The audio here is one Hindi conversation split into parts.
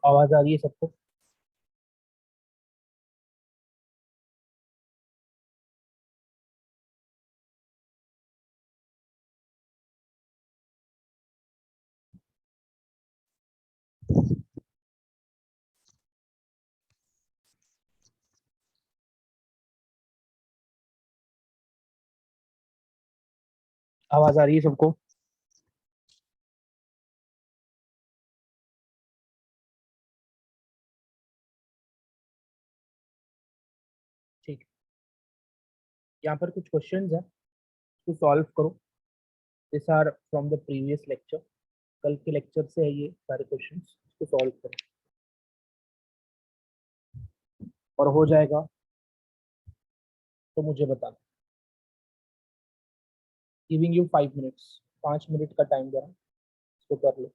आवाज आ रही है सबको? आवाज आ रही है सबको? ठीक है। यहाँ पर कुछ क्वेश्चंस हैं, इसको सॉल्व करो। This are from the previous lecture. कल के लेक्चर से है ये सारे क्वेश्चंस, इसको सॉल्व करो और हो जाएगा तो मुझे बताना। गिविंग यू 5 मिनट्स, 5 मिनट का टाइम दे रहा हूँ, इसको कर लो।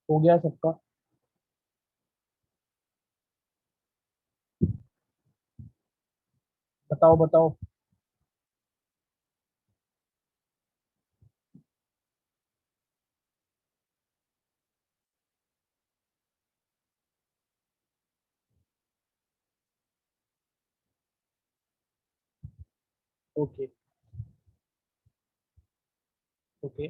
हो गया सबका? बताओ बताओ। Okay okay.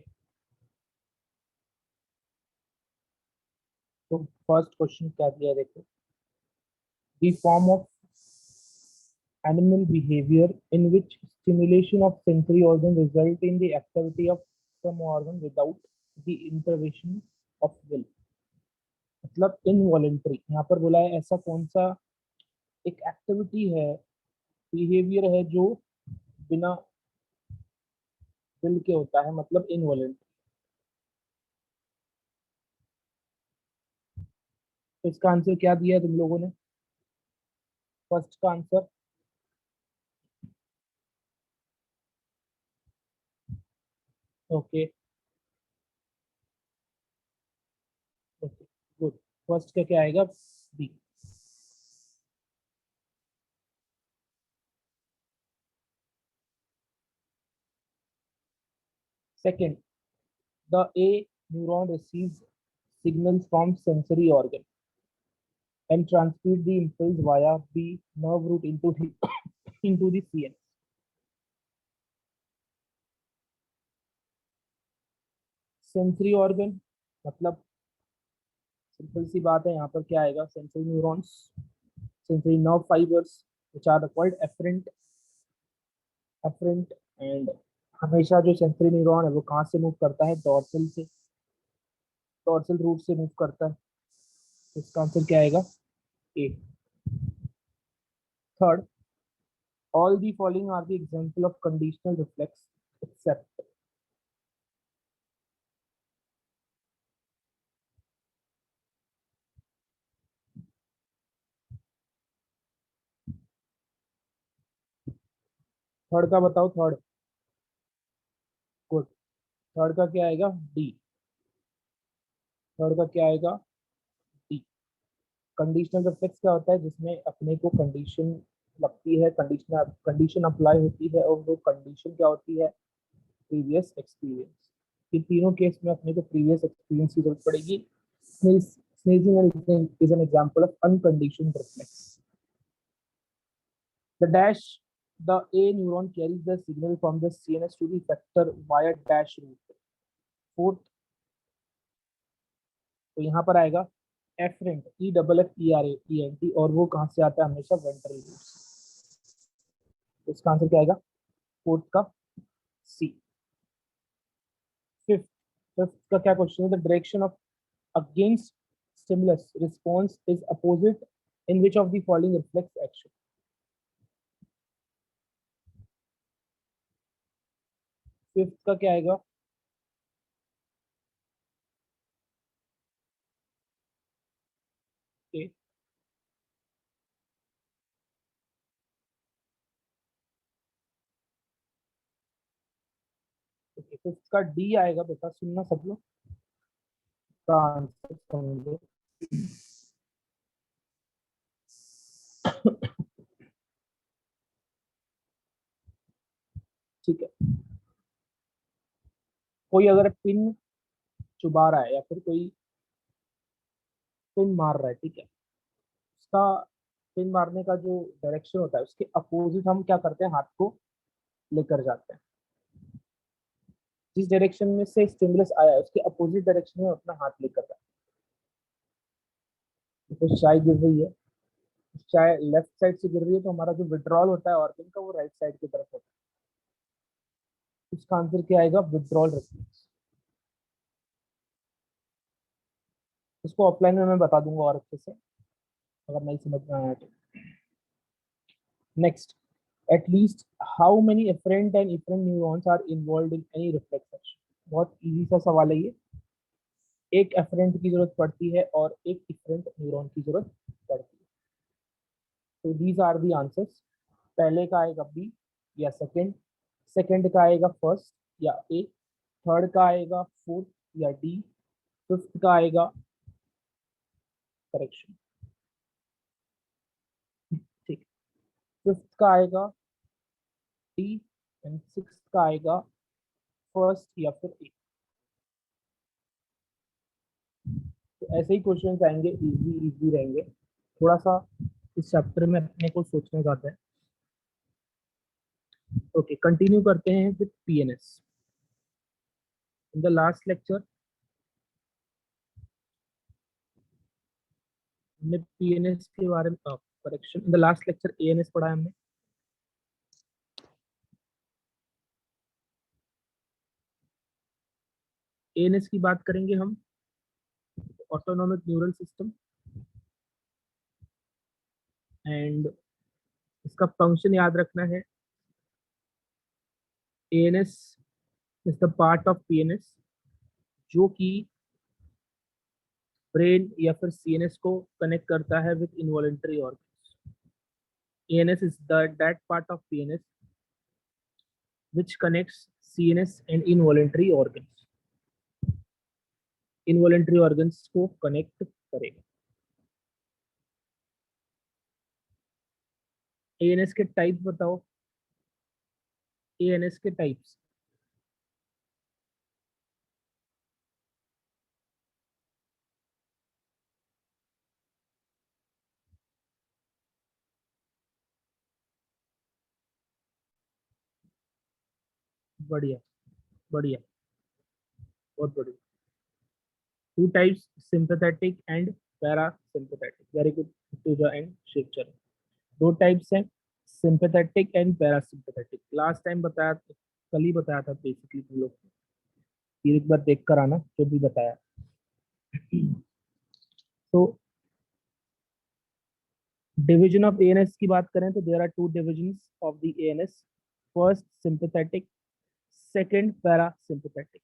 तो फर्स्ट क्वेश्चन क्या दिया है देखो। The form of animal behavior in which stimulation of sensory organ result in the activity of some organ without the intervention of will। मतलब इनवॉलेंट्री, यहाँ पर बोला है ऐसा कौन सा एक एक्टिविटी है, बिहेवियर है जो बिना विल के होता है, मतलब इनवॉलेंट्री। तो इसका आंसर क्या दिया है तुम लोगों ने? फर्स्ट का answer okay okay good. First का क्या आएगा? B. Second, the a neuron receives signals from sensory organ and transmit the impulse via the nerve root into the into the CNS। Sensory organ मतलब सिंपल सी बात है, यहाँ पर क्या आएगा? Sensory neurons, sensory nerve fibres which are called afferent and हमेशा जो सेंसरी न्यूरॉन है वो कहाँ से मूव करता है? डॉर्सल से, डॉर्सल रूट से मूव करता है। तो इसका आंसर क्या आएगा? A. Third, all the following are the example of conditional reflex except. Third का बताओ, थर्ड। गुड। थर्ड का क्या आएगा? डी। थर्ड का क्या आएगा? डी। कंडीशनल रिफ्लेक्स क्या होता है? जिसमें अपने को कंडीशन लगती है, कंडीशन अप्लाई होती है, और वो कंडीशन क्या होती है? Previous experience. इन तीनों केस में अपने को प्रीवियस एक्सपीरियंस की जरूरत पड़ेगी। Sneezing is an example of unconditioned reflex. The dash, the A neuron carries the signal from the CNS to the effector via dash route. Fourth, तो यहाँ पर आएगा एफरेंट, EFFERENT, और वो कहाँ से आता है? हमेशा वेंट्रल रूट से। तो इसका आंसर क्या आएगा? फोर्थ का सी। फिफ्थ, फिफ्थ का क्या क्वेश्चन है? The direction of against stimulus response is opposite in which of the following reflex action. Fifth का क्या आएगा? ए। फिफ्थ का डी आएगा बेटा, सुनना सब लोग, का आंसर समझो। ठीक है, कोई अगर पिन चुबा रहा है या फिर कोई पिन मार रहा है, ठीक है, उसका पिन मारने का जो डायरेक्शन होता है उसके अपोजिट हम क्या करते हैं? हाथ को लेकर जाते हैं। जिस डायरेक्शन में से स्टिमुलस आया है उसके अपोजिट डायरेक्शन में अपना हाथ लेकर जाते हैं। तो चाय गिर रही है, चाय लेफ्ट साइड से गिर रही है, तो हमारा जो विड्रॉल होता है ऑर्गन का वो राइट साइड की तरफ होता है। इसका आंसर क्या आएगा? Withdrawal reflex. इसको ऑफलाइन में मैं बता दूंगा और अच्छे से, अगर नहीं समझ में आया तो। Next, at least how many afferent and efferent neurons are involved in any reflex action। बहुत इजी सा सवाल है ये। एक एफरेंट की जरूरत पड़ती है और एक इफरेंट न्यूरॉन की जरूरत पड़ती है। तो दीज आर दी आंसर्स। पहले का आएगा बी या सेकंड, सेकंड का आएगा फर्स्ट या ए, थर्ड का आएगा फोर्थ या डी, फिफ्थ का आएगा करेक्शन। ठीक, फिफ्थ का आएगा डी एंड सिक्स का आएगा फर्स्ट या फिर ए। तो ऐसे ही क्वेश्चन आएंगे, इजी इजी रहेंगे। थोड़ा सा इस चैप्टर में अपने को सोचने का आता है। ओके, कंटिन्यू करते हैं with PNS. In the last lecture हमने पीएनएस के बारे में, correction, in the last lecture ANS पढ़ा है हमने। एएनएस की बात करेंगे हम, ऑटोनोमिक न्यूरल सिस्टम, एंड इसका फंक्शन याद रखना है। ANS is the part of PNS जो कि ब्रेन या फिर सीएनएस को कनेक्ट करता है with involuntary organs. ANS is the that part of PNS which connects CNS and involuntary organs, involuntary organs को कनेक्ट करेगा। एएनएस के टाइप बताओ, एएनएस के टाइप्स। बढ़िया, बढ़िया, बहुत बढ़िया। Two types, sympathetic and parasympathetic. Very good Pooja and Shivcharan. दो टाइप्स हैं, sympathetic and parasympathetic. Last time बताया, कल ही बताया था बेसिकली तुम लोग को। फिर एक बार देख कर आना जो भी बताया। तो डिवीजन ऑफ एएनएस की बात करें तो there are two divisions of the ANS. First sympathetic, second parasympathetic.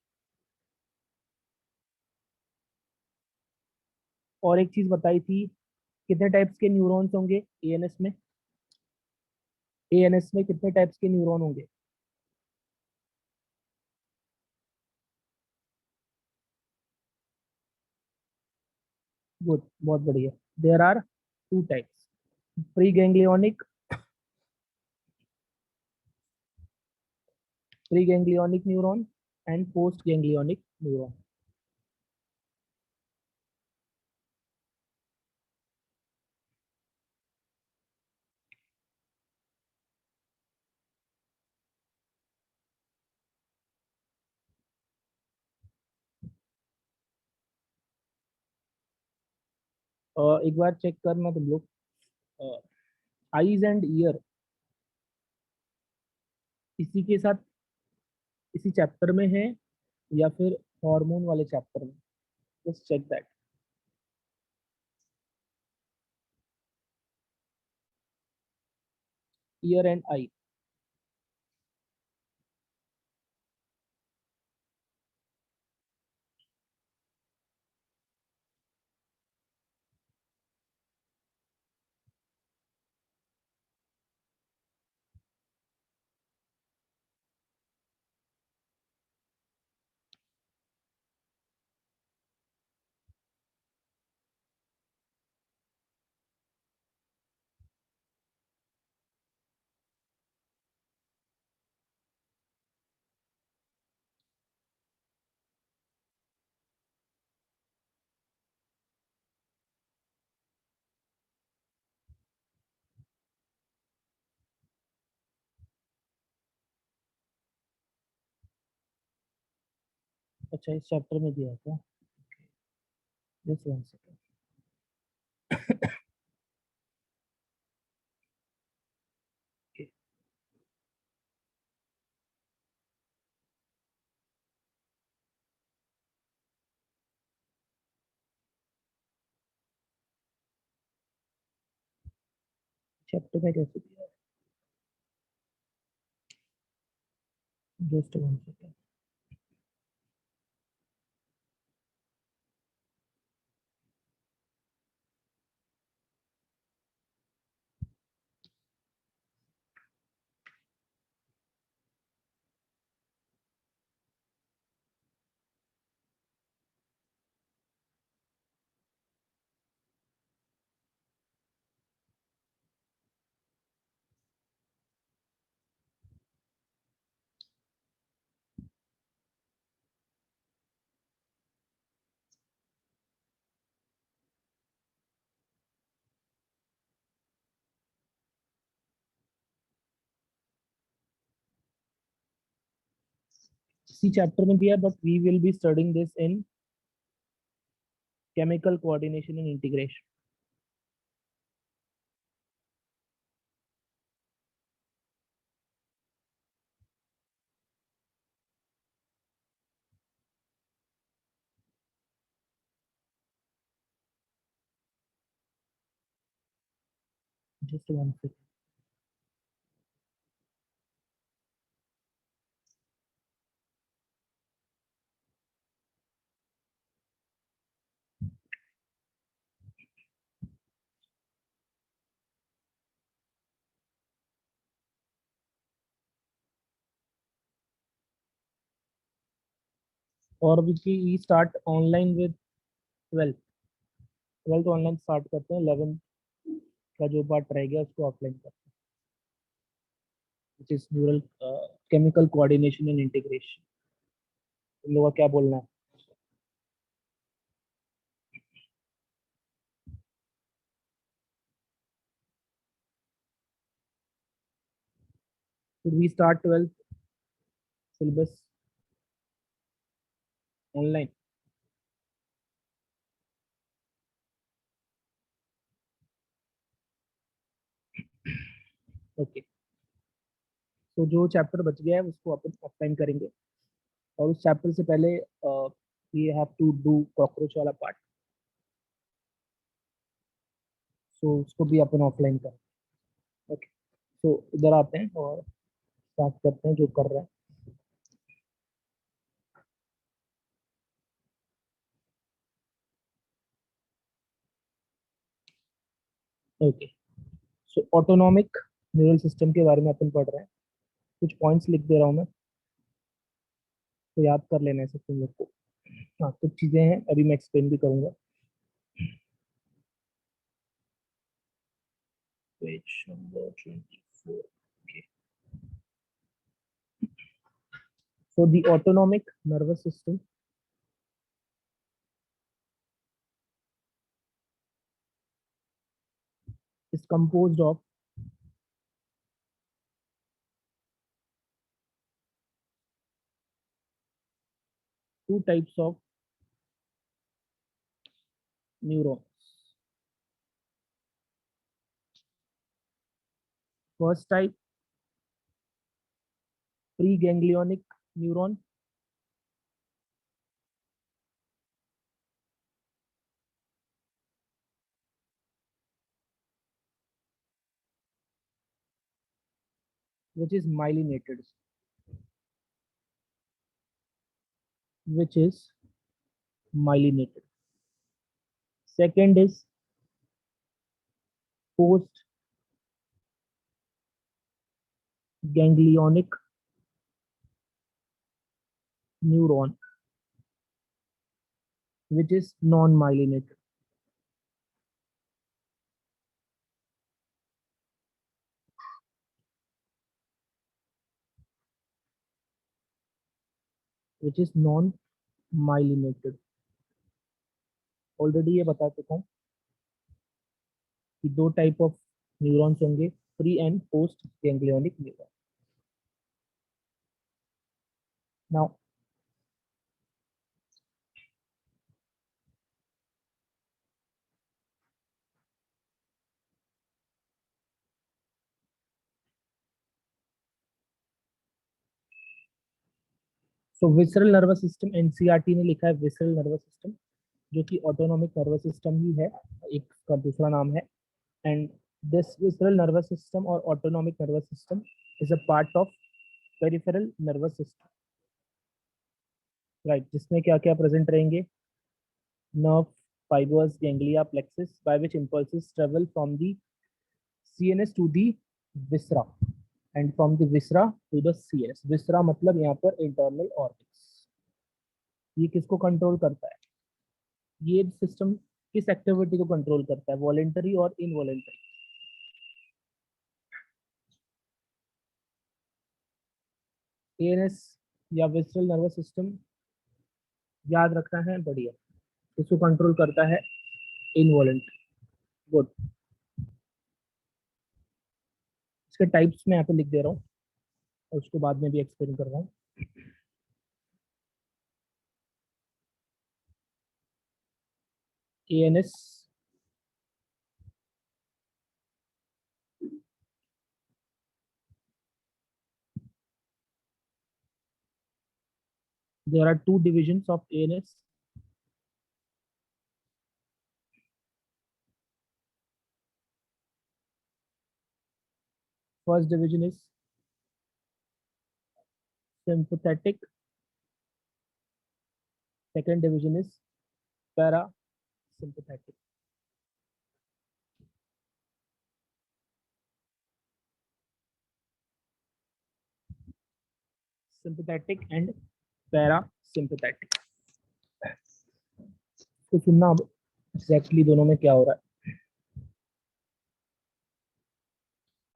और एक चीज बताई थी, कितने टाइप्स के न्यूरॉन्स होंगे एएनएस में? एएनएस में कितने टाइप्स के न्यूरॉन होंगे? गुड, बहुत बढ़िया। There are two types, preganglionic, preganglionic neuron and post ganglionic neuron. एक बार चेक करना तुम लोग, आईज एंड ईयर इसी के साथ, इसी चैप्टर में है या फिर हार्मोन वाले चैप्टर में? Just check that. Ear and eye. अच्छा, इस चैप्टर में दिया था, जस्ट वन सेकेंड। चैप्टर में कैसे दिया है? Just one second. इसी चैप्टर में दिया, but we will be studying this in chemical coordination and integration. Just one second. और we start online with 12th. 12th online start करते हैं. 11th का जो पार्ट रह गया उसको ऑफलाइन करते हैं, which is neural chemical coordination and integration. तुम लोगों का क्या बोलना है? Should we start 12th syllabus online? Okay. तो जो चैप्टर बच गया है उसको अपन ऑफलाइन करेंगे. और उस चैप्टर से पहले we have to do cockroach वाला पार्ट, सो उसको भी अपन ऑफलाइन करेंगे. ओके. तो इधर आते हैं और स्टार्ट करते हैं जो कर रहे हैं. ओके. सो ऑटोनॉमिक न्यूरल सिस्टम के बारे में अपन पढ़ रहे हैं. कुछ पॉइंट्स लिख दे रहा हूँ मैं, तो याद कर लेना है सब तुम लोग को. हाँ, कुछ चीजें हैं अभी मैं एक्सप्लेन भी करूंगा. Page number 24. Okay. So the autonomic nervous system is composed of two types of neurons. First type, preganglionic neuron. Which is myelinated. Which is myelinated. Second is postganglionic neuron, which is non-myelinated. Which is non-myelinated. Already ये बता चुका हूँ कि दो टाइप ऑफ न्यूरॉन्स होंगे, pre and post ganglionic neuron. Now so visceral nervous system, NCERT ने लिखा है विसरल नर्वस सिस्टम, जो कि ऑटोनॉमिक नर्वस सिस्टम ही है, एक का दूसरा नाम है. And this visceral nervous system और autonomic nervous system is a part of peripheral nervous system, right, जिसमें क्या क्या प्रेजेंट रहेंगे? nerve fibers, ganglia, plexus, by which impulses travel from the CNS to the viscera and from the viscera to the CNS. viscera मतलब यहाँ पर internal organs. ये किसको कंट्रोल करता है? ये सिस्टम किस एक्टिविटी को कंट्रोल करता है, वॉलेंटरी और इनवॉलेंटरी? एएनएस या विसरल नर्वस सिस्टम याद रखना है, बढ़िया. इसको कंट्रोल करता है इनवॉलेंटरी. गुड. इसके टाइप्स मैं यहाँ पे लिख दे रहा हूँ और उसको बाद में भी एक्सप्लेन कर रहा हूँ. ANS, there are two divisions of ANS. First division is sympathetic, second division is parasympathetic. Sympathetic and parasympathetic. तो सुनना अब एग्जैक्टली दोनों में क्या हो रहा है।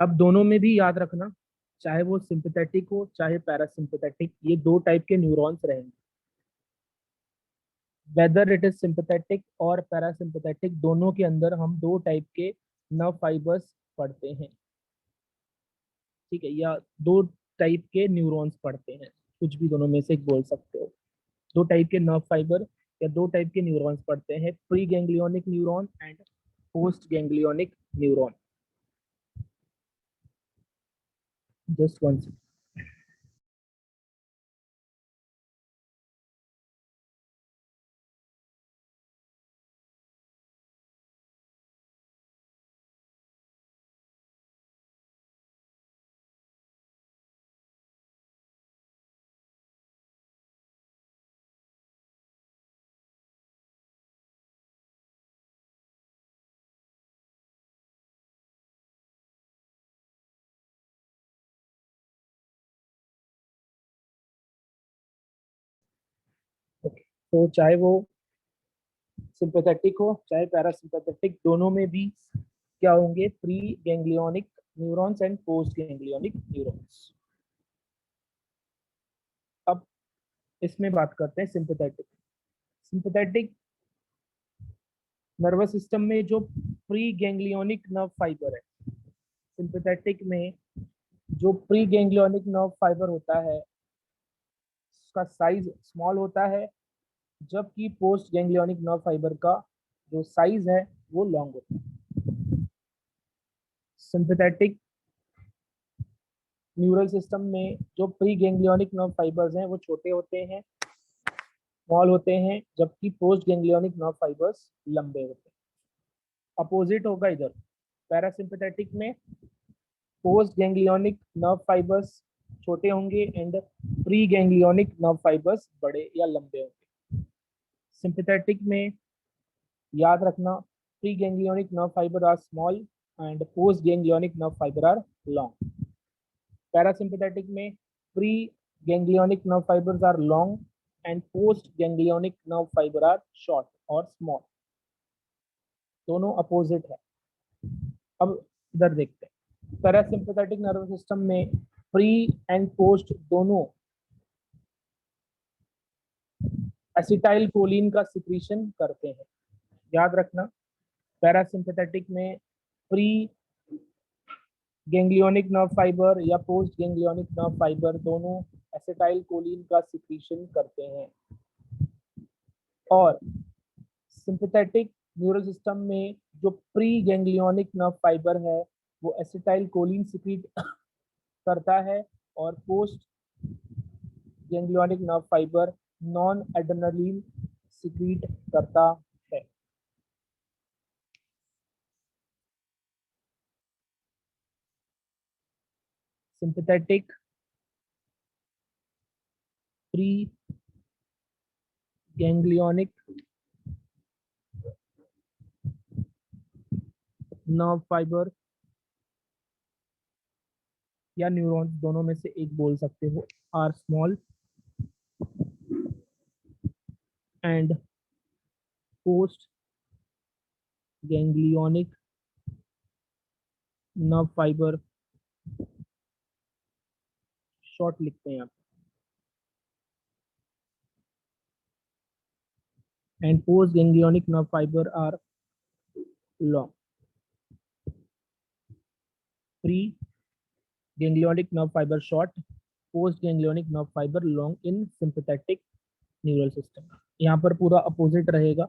अब दोनों में भी याद रखना, चाहे वो सिंपैथेटिक हो चाहे पैरासिम्पैथेटिक, ये दो टाइप के न्यूरॉन्स रहेंगे। वेदर इट इज सिंपैथेटिक और पैरासिम्पैथेटिक, दोनों के अंदर हम दो टाइप के नर्व फाइबर्स पढ़ते हैं, ठीक है, या दो टाइप के न्यूरॉन्स पढ़ते हैं, कुछ भी दोनों में से एक बोल सकते हो। दो टाइप के नर्व फाइबर या दो टाइप के न्यूरॉन्स पढ़ते हैं, pre ganglionic neuron and post ganglionic neuron. Just one second. तो चाहे वो सिंपैथेटिक हो चाहे पैरासिम्पैथेटिक, दोनों में भी क्या होंगे, pre ganglionic neurons and post ganglionic neurons. अब इसमें बात करते हैं सिंपैथेटिक। सिंपैथेटिक नर्वस सिस्टम में जो प्री गैंग्लियोनिक नर्व फाइबर है, सिंपैथेटिक में जो प्री गैंग्लियोनिक नर्व फाइबर होता है उसका साइज स्मॉल होता है, जबकि पोस्ट गैंग्लियोनिक नर्व फाइबर का जो साइज है वो लॉन्ग होता है। सिंपैथेटिक न्यूरल सिस्टम में जो प्री गैंग्लियोनिक नर्व फाइबर्स हैं वो छोटे होते हैं, स्मॉल होते हैं, जबकि पोस्ट गैंग्लियोनिक नर्व फाइबर्स लंबे होते हैं। अपोजिट होगा इधर, पैरासिम्पैथेटिक में पोस्ट गैंग्लियोनिक नर्व फाइबर्स छोटे होंगे and preganglionic nerve fibres बड़े या लंबे होंगे। सिंपैथेटिक में याद रखना, preganglionic nerve fibre are small and post ganglionic nerve fibre are long. Parasympathetic में preganglionic nerve fibres are long and post ganglionic nerve fibre are short और स्मॉल, दोनों अपोजिट है। अब इधर देखते हैं, पैरासिम्पैथेटिक नर्वस सिस्टम में प्री एंड पोस्ट दोनों एसिटाइल कोलिन का सिक्रीशन करते हैं। याद रखना, पैरासिम्पैथेटिक में प्री गैंग्लियोनिक नर्व फाइबर या पोस्ट गैंग्लियोनिक नर्व फाइबर दोनों एसिटाइल कोलिन का सिक्रीशन करते हैं, और सिंपैथेटिक न्यूरल सिस्टम में जो प्री गैंग्लियोनिक नर्व फाइबर है वो एसिटाइल कोलिन सिक्रीट करता है, और post ganglionic nerve fibre non adrenaline secrete करता है। Sympathetic preganglionic nerve fibre या न्यूरॉन्स, दोनों में से एक बोल सकते हो, are small and post ganglionic nerve fibre short लिखते हैं आप, and post ganglionic nerve fibre are long. Preganglionic nerve fibre short, post ganglionic nerve fibre long in sympathetic neural system. यहाँ पर पूरा अपोजिट रहेगा,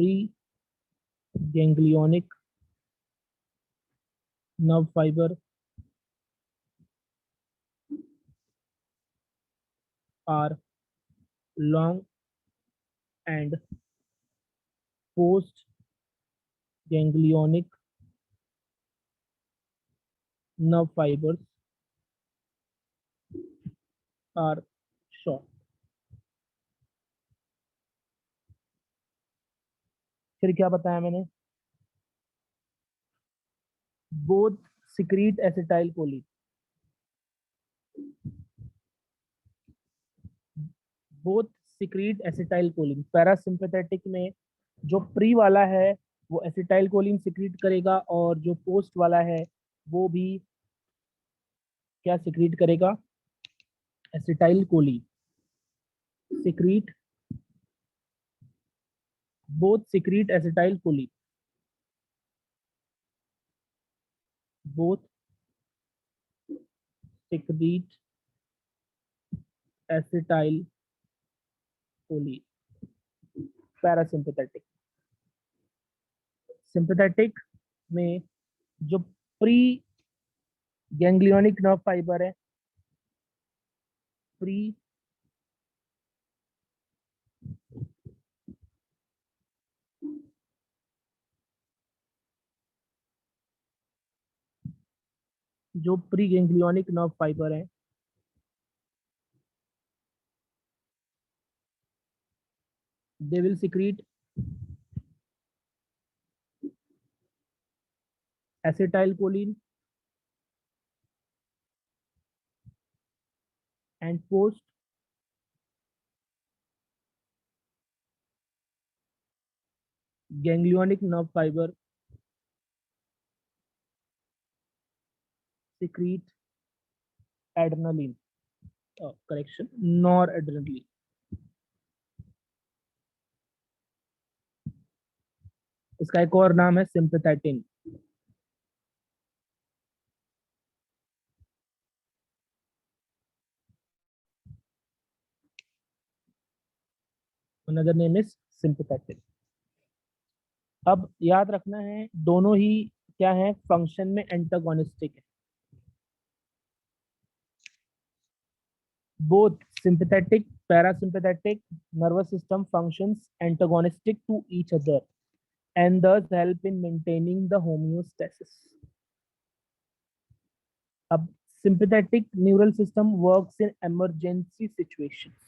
pre-ganglionic nerve fiber are long and post-ganglionic nerve fibers are short. फिर क्या बताया मैंने? Both secrete acetyl choline, both secrete acetyl choline. Parasympathetic में जो प्री वाला है वो एसिटाइल कोलिन सिक्रीट करेगा, और जो पोस्ट वाला है वो भी क्या सिक्रीट करेगा? Acetyl choline secrete, both secrete acetyl choline, both secrete acetyl choline. Parasympathetic, sympathetic में जो प्री गैंग्लियोनिक नर्व फाइबर है, प्री जो प्री गैंग्लियोनिक नर्व फाइबर है they will secrete acetylcholine and post ganglionic nerve fiber secrete adrenaline, correction, noradrenaline. इसका एक और नाम है सिंपैथेटिन। Another name is sympathetic. अब याद रखना है दोनों ही क्या है, फंक्शन में एंटागोनिस्टिक है। Both sympathetic parasympathetic nervous system functions antagonistic to each other and thus help in maintaining the homeostasis. अब sympathetic neural system works in emergency situations.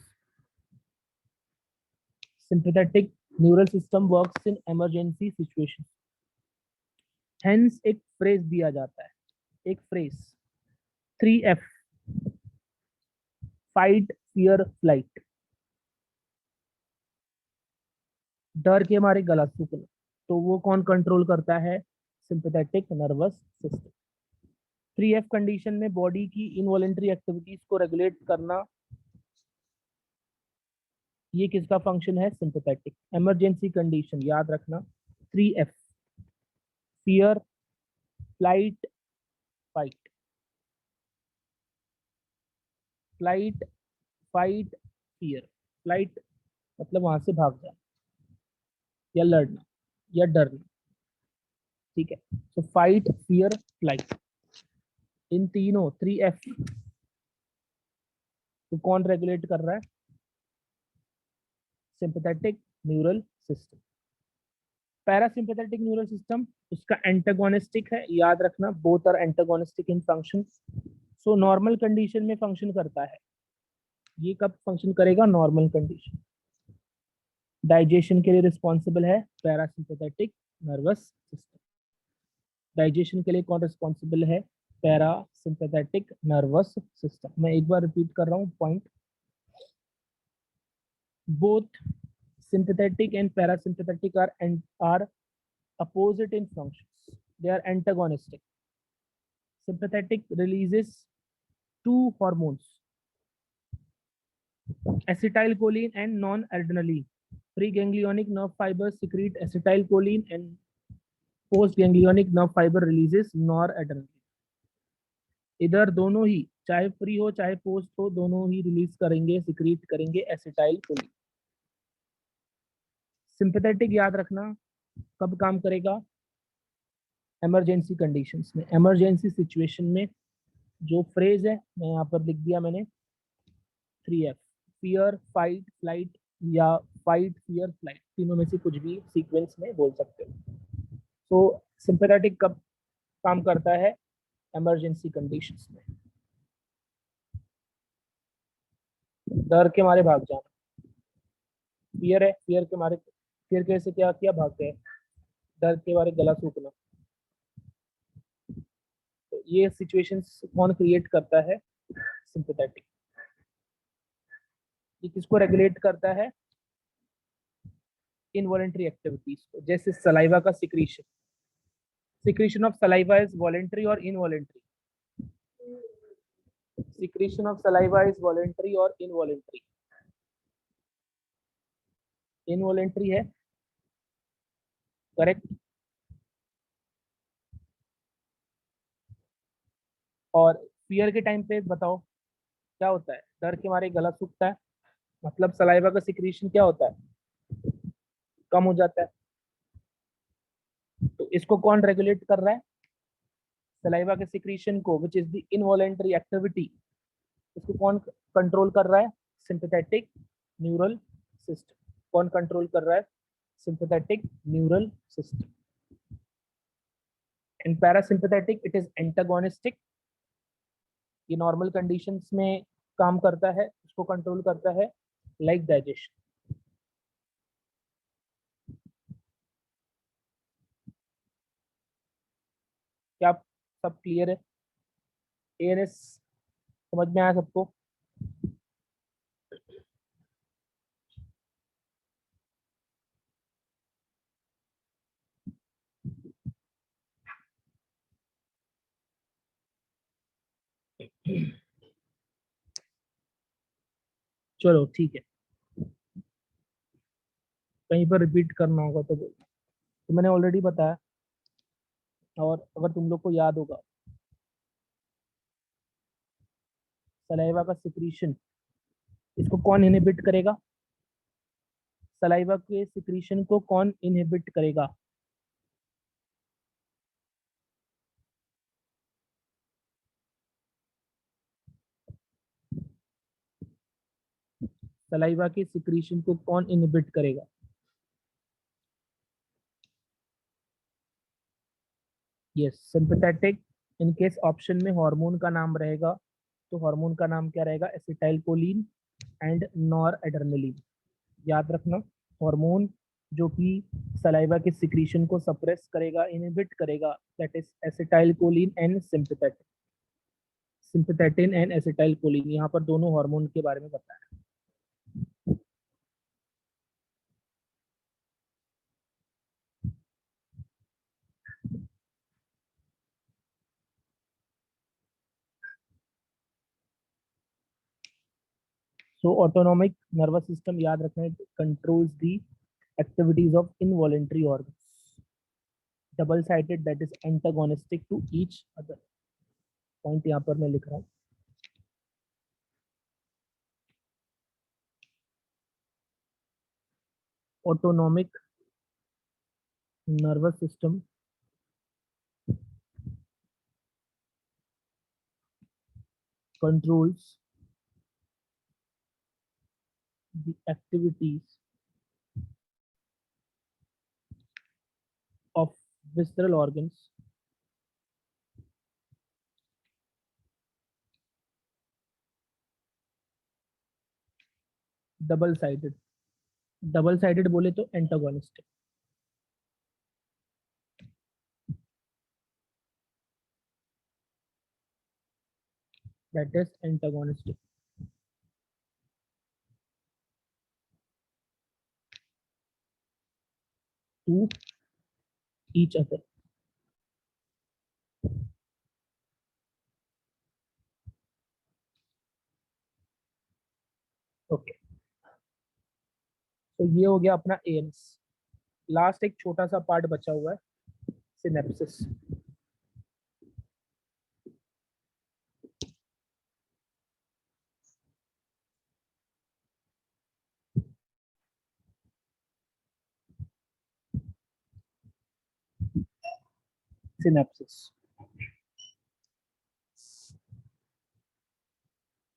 Sympathetic neural system works in emergency situations. Hence एक फ्रेज दिया जाता है, एक phrase 3F, fight fear flight. डर के मारे गला सूखना, तो वो कौन कंट्रोल करता है? Sympathetic nervous system. 3F condition में बॉडी की इनवॉलेंटरी एक्टिविटीज को रेगुलेट करना, ये किसका फंक्शन है? सिंपैथेटिक। इमरजेंसी कंडीशन याद रखना 3F, fear flight fight, flight fight fear. Flight मतलब वहां से भाग जाना या लड़ना या डरना, ठीक है। तो फाइट फियर फ्लाइट, इन तीनों 3F को कौन रेगुलेट कर रहा है? Sympathetic neural system. Parasympathetic neural system उसका एंटागोनिस्टिक है, याद रखना both are antagonistic in function. So normal condition में फंक्शन करता है, ये कब फंक्शन करेगा? Normal condition. डाइजेशन के लिए रिस्पॉन्सिबल है पैरासिम्पैथेटिक नर्वस सिस्टम। डाइजेशन के लिए कौन रिस्पॉन्सिबल है? Parasympathetic nervous system. मैं एक बार रिपीट कर रहा हूँ point, both sympathetic and parasympathetic are opposite in functions. They are antagonistic. Sympathetic releases two hormones, acetylcholine and non-adrenaline. Preganglionic nerve fibers secrete acetylcholine and postganglionic nerve fiber releases noradrenaline. इधर दोनों ही, चाहे प्री हो चाहे पोस्ट हो, दोनों ही रिलीज करेंगे, सिक्रीट करेंगे एसिटाइलकोलिन। सिंपैथेटिक याद रखना कब काम करेगा, इमरजेंसी कंडीशंस में, इमरजेंसी सिचुएशन में। जो फ्रेज है मैं यहाँ पर लिख दिया मैंने 3F, फियर, फाइट, फ्लाइट, या फाइट, फियर, फ्लाइट, तीनों में से कुछ भी सीक्वेंस में बोल सकते हो। तो सिंपैथेटिक कब काम करता है, इमरजेंसी कंडीशंस में। डर के मारे भाग जाना, फियर है, फियर के मारे, फियर कैसे क्या किया, भागते हैं। डर के मारे गला सूखना, तो ये सिचुएशंस कौन क्रिएट करता है, सिंपैथेटिक। ये किसको रेगुलेट करता है, इनवॉलेंट्री एक्टिविटीज को, जैसे सलाइवा का secretion. Secretion of saliva is voluntary और involuntary, secretion of saliva is voluntary और इनवॉलेंट्री। इनवॉलेंट्री है, करेक्ट। और फियर के टाइम पे बताओ क्या होता है, डर के मारे गला सूखता है, मतलब सलाइवा का सिक्रीशन क्या होता है, कम हो जाता है। तो इसको कौन रेगुलेट कर रहा है, सलाइवा के सिक्रीशन को, which is the involuntary activity, इसको कौन कंट्रोल कर रहा है, सिंपैथेटिक न्यूरल सिस्टम। कौन कंट्रोल कर रहा है, sympathetic neural system. And parasympathetic it is antagonistic, ये नॉर्मल कंडीशंस में काम करता है, उसको कंट्रोल करता है, लाइक डाइजेशन। क्या सब क्लियर है, एएनएस समझ में आया सबको। चलो ठीक है, कहीं पर रिपीट करना होगा तो बोलो। तो मैंने ऑलरेडी बताया, और अगर तुम लोग को याद होगा, सलाइवा का सिक्रीशन, इसको कौन इनहिबिट करेगा, सलाइवा के सिक्रीशन को कौन इनहिबिट करेगा, सलाइवा के सिक्रीशन को कौन इनहिबिट करेगा। Yes, sympathetic. In case option में हार्मोन का नाम रहेगा, तो हार्मोन का नाम क्या रहेगा, acetyl choline and nor adrenaline. याद रखना, हार्मोन जो कि सलाइवा के सिक्रीशन को सप्रेस करेगा, इनहिबिट करेगा, that is acetylcholine and sympathetic, sympathin and acetylcholine. यहाँ पर दोनों हार्मोन के बारे में बताया। सो ऑटोनोमिक नर्वस सिस्टम याद रखना, controls the activities of involuntary organs, double sided, that is antagonistic to each other. Point यहाँ पर मैं लिख रहा हूँ। Autonomic nervous system controls the activities of visceral organs, double sided. Double sided बोले तो antagonistic, that is antagonistic to each other. Okay, तो ये हो गया अपना एम्स। लास्ट एक छोटा सा पार्ट बचा हुआ है, सिनेप्सिस। सिनेप्सिस।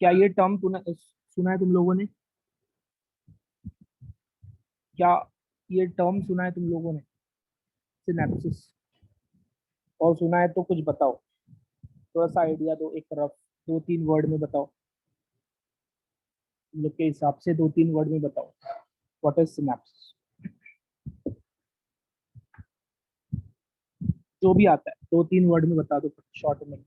क्या ये टर्म सुना है तुम लोगों ने? क्या ये टर्म सुना है तुम लोगों ने, सिनेप्सिस? और सुना है तो कुछ बताओ, थोड़ा सा आइडिया दो, एक रफ 2-3 वर्ड में बताओ, तुम लोग के हिसाब से 2-3 वर्ड में बताओ व्हाट इज सिनेप्सिस, जो भी आता है 2-3 वर्ड में बता दो शॉर्ट में।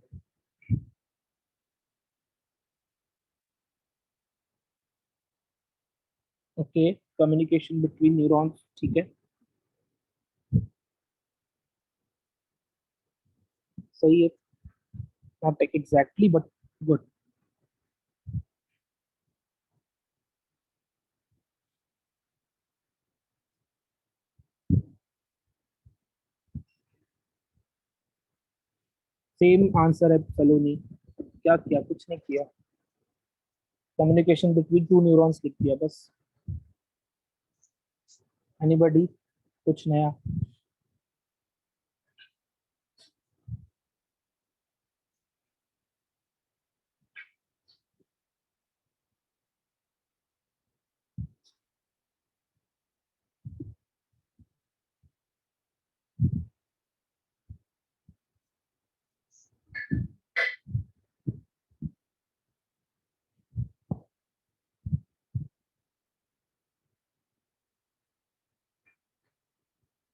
ओके, कम्युनिकेशन बिटवीन न्यूरॉन्स, ठीक है, सही है, not exactly but good. Same answer है सलोनी, क्या किया? कुछ नहीं किया, कम्युनिकेशन बिटवीन टू न्यूरॉन्स लिख दिया बस। एनीबॉडी, कुछ नया?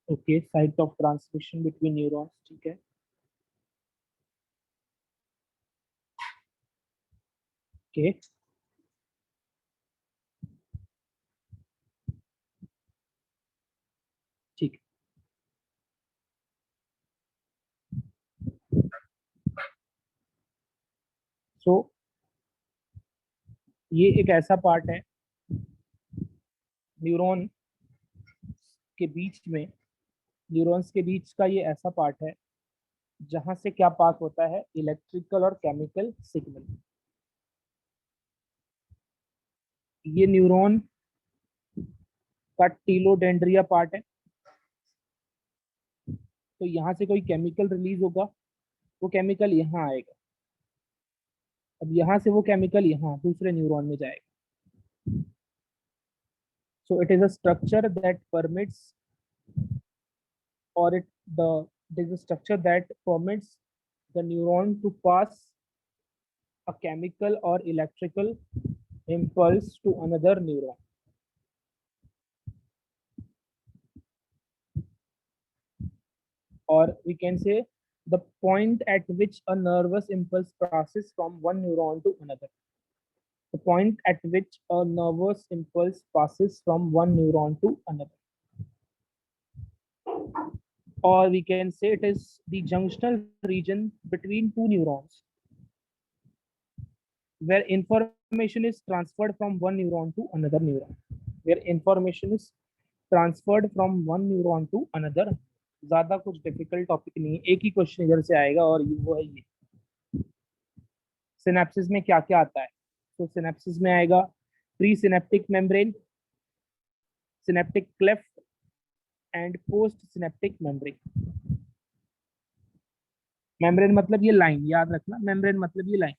Okay, site of transmission between neurons, ठीक है, ओके, ठीक। सो ये एक ऐसा पार्ट है न्यूरॉन के बीच में, न्यूरॉन्स के बीच का ये ऐसा पार्ट है जहां से क्या पास होता है, इलेक्ट्रिकल और केमिकल सिग्नल। ये न्यूरॉन का टीलोडेंड्रिया पार्ट है, तो यहाँ से कोई केमिकल रिलीज होगा, वो केमिकल यहाँ आएगा, अब यहाँ से वो केमिकल यहाँ दूसरे न्यूरॉन में जाएगा। So it is a structure that permits, or it is a structure that permits the neuron to pass a chemical or electrical impulse to another neuron. Or we can say the point at which a nervous impulse passes from one neuron to another. The point at which a nervous impulse passes from one neuron to another. Or we can say it is the junctional region between two neurons where information is transferred from one neuron to another neuron. Where information is transferred from one neuron to another. ज्यादा कुछ डिफिकल्ट टॉपिक नहीं है, एक ही क्वेश्चन इधर से आएगा और वो है ये सिनेप्सिस में क्या क्या आता है। तो सिनेप्सिस में आएगा pre synaptic membrane, synaptic cleft and post synaptic membrane. Membrane मतलब ये लाइन, याद रखना, मेम्ब्रेन मतलब ये लाइन,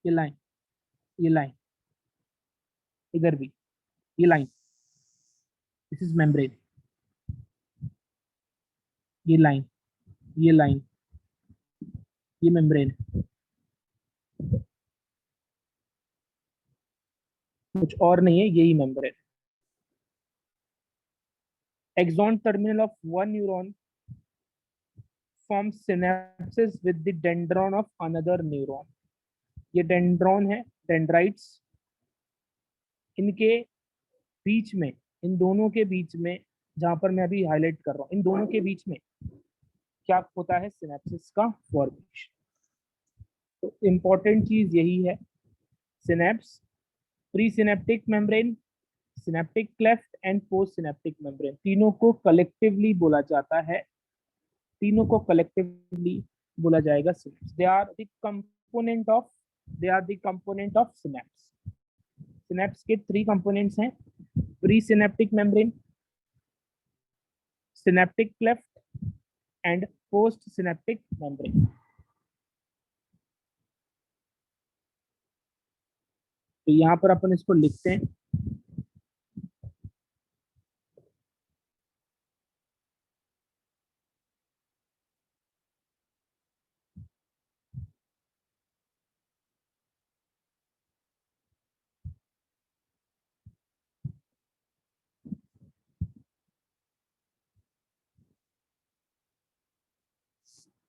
ये लाइन, ये लाइन, इधर भी ये लाइन, दिस इज मेम्ब्रेन, ये लाइन, ये लाइन, ये मेम्ब्रेन, कुछ और नहीं है, यही membrane. Axon terminal of one neuron form synapsis with the dendron of another neuron. ये डेंड्रॉन है, डेंड्राइट्स, इनके बीच में, इन दोनों के बीच में, जहां पर मैं अभी हाईलाइट कर रहा हूं, इन दोनों के बीच में क्या होता है, सिनेप्सिस का फॉर्मेशन। तो इंपॉर्टेंट चीज यही है, synapse, pre synaptic membrane, synaptic cleft and post synaptic membrane, तीनों को कलेक्टिवली बोला जाता है, तीनों को कलेक्टिवली बोला जाएगा synapse. They are the component of, they are the component of synapse. Synapse के 3 कंपोनेंट्स हैं, pre synaptic membrane, synaptic cleft and postsynaptic membrane. तो यहाँ पर अपन इसको लिखते हैं,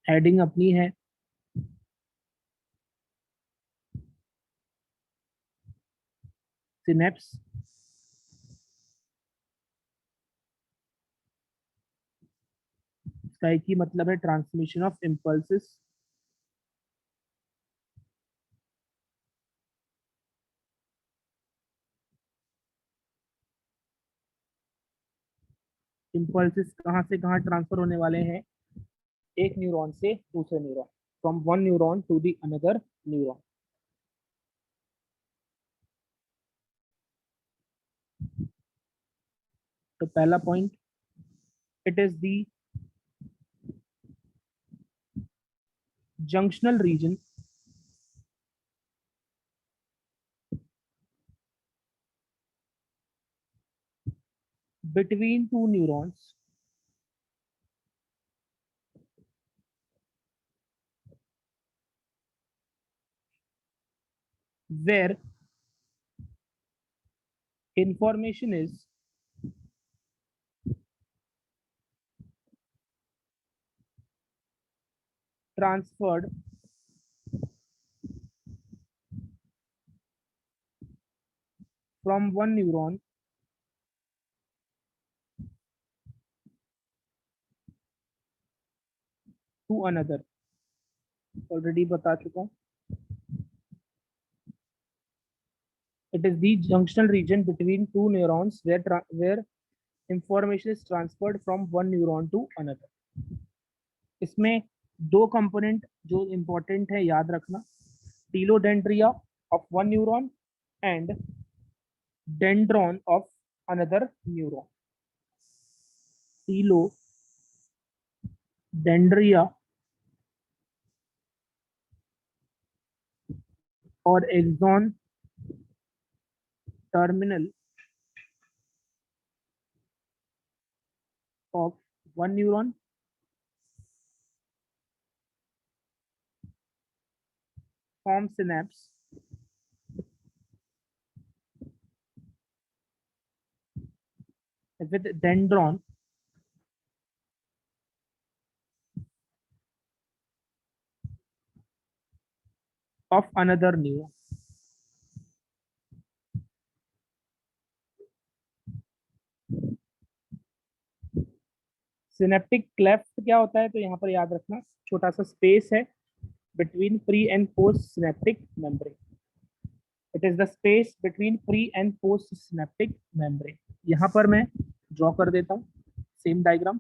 हेडिंग अपनी है सिनेप्स, इसका एक ही मतलब है ट्रांसमिशन ऑफ इम्पल्सेस। इम्पल्सेस कहाँ से कहाँ ट्रांसफर होने वाले हैं, एक न्यूरॉन से दूसरे neuron, from one neuron to the another neuron. तो पहला point, it is the junctional region between two neurons where information is transferred from one neuron to another। Already बता चुका हूँ, it is the junctional region between two neurons where information is transferred from one neuron to another। इसमें दो कंपोनेंट जो इंपॉर्टेंट है याद रखना, telodendria of one neuron and dendron of another neuron. Telodendria और axon terminal of one neuron form synapse with dendron of another neuron। Synaptic cleft क्या होता है, तो यहाँ पर याद रखना छोटा सा स्पेस है between pre and post synaptic membrane। it is the space between pre and post synaptic membrane। यहाँ पर मैं ड्रॉ कर देता हूँ सेम डायग्राम।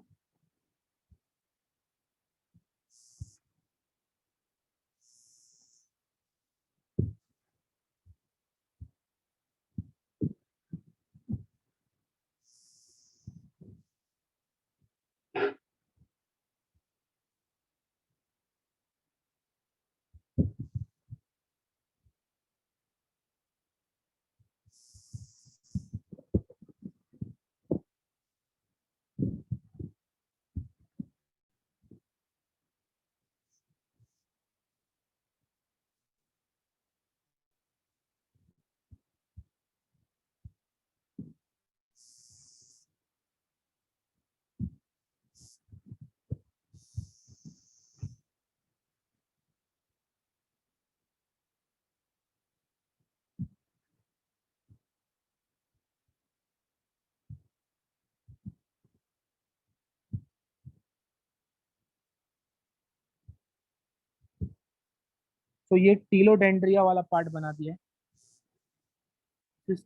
तो ये टीलोडेंड्रिया वाला पार्ट बना दिया है,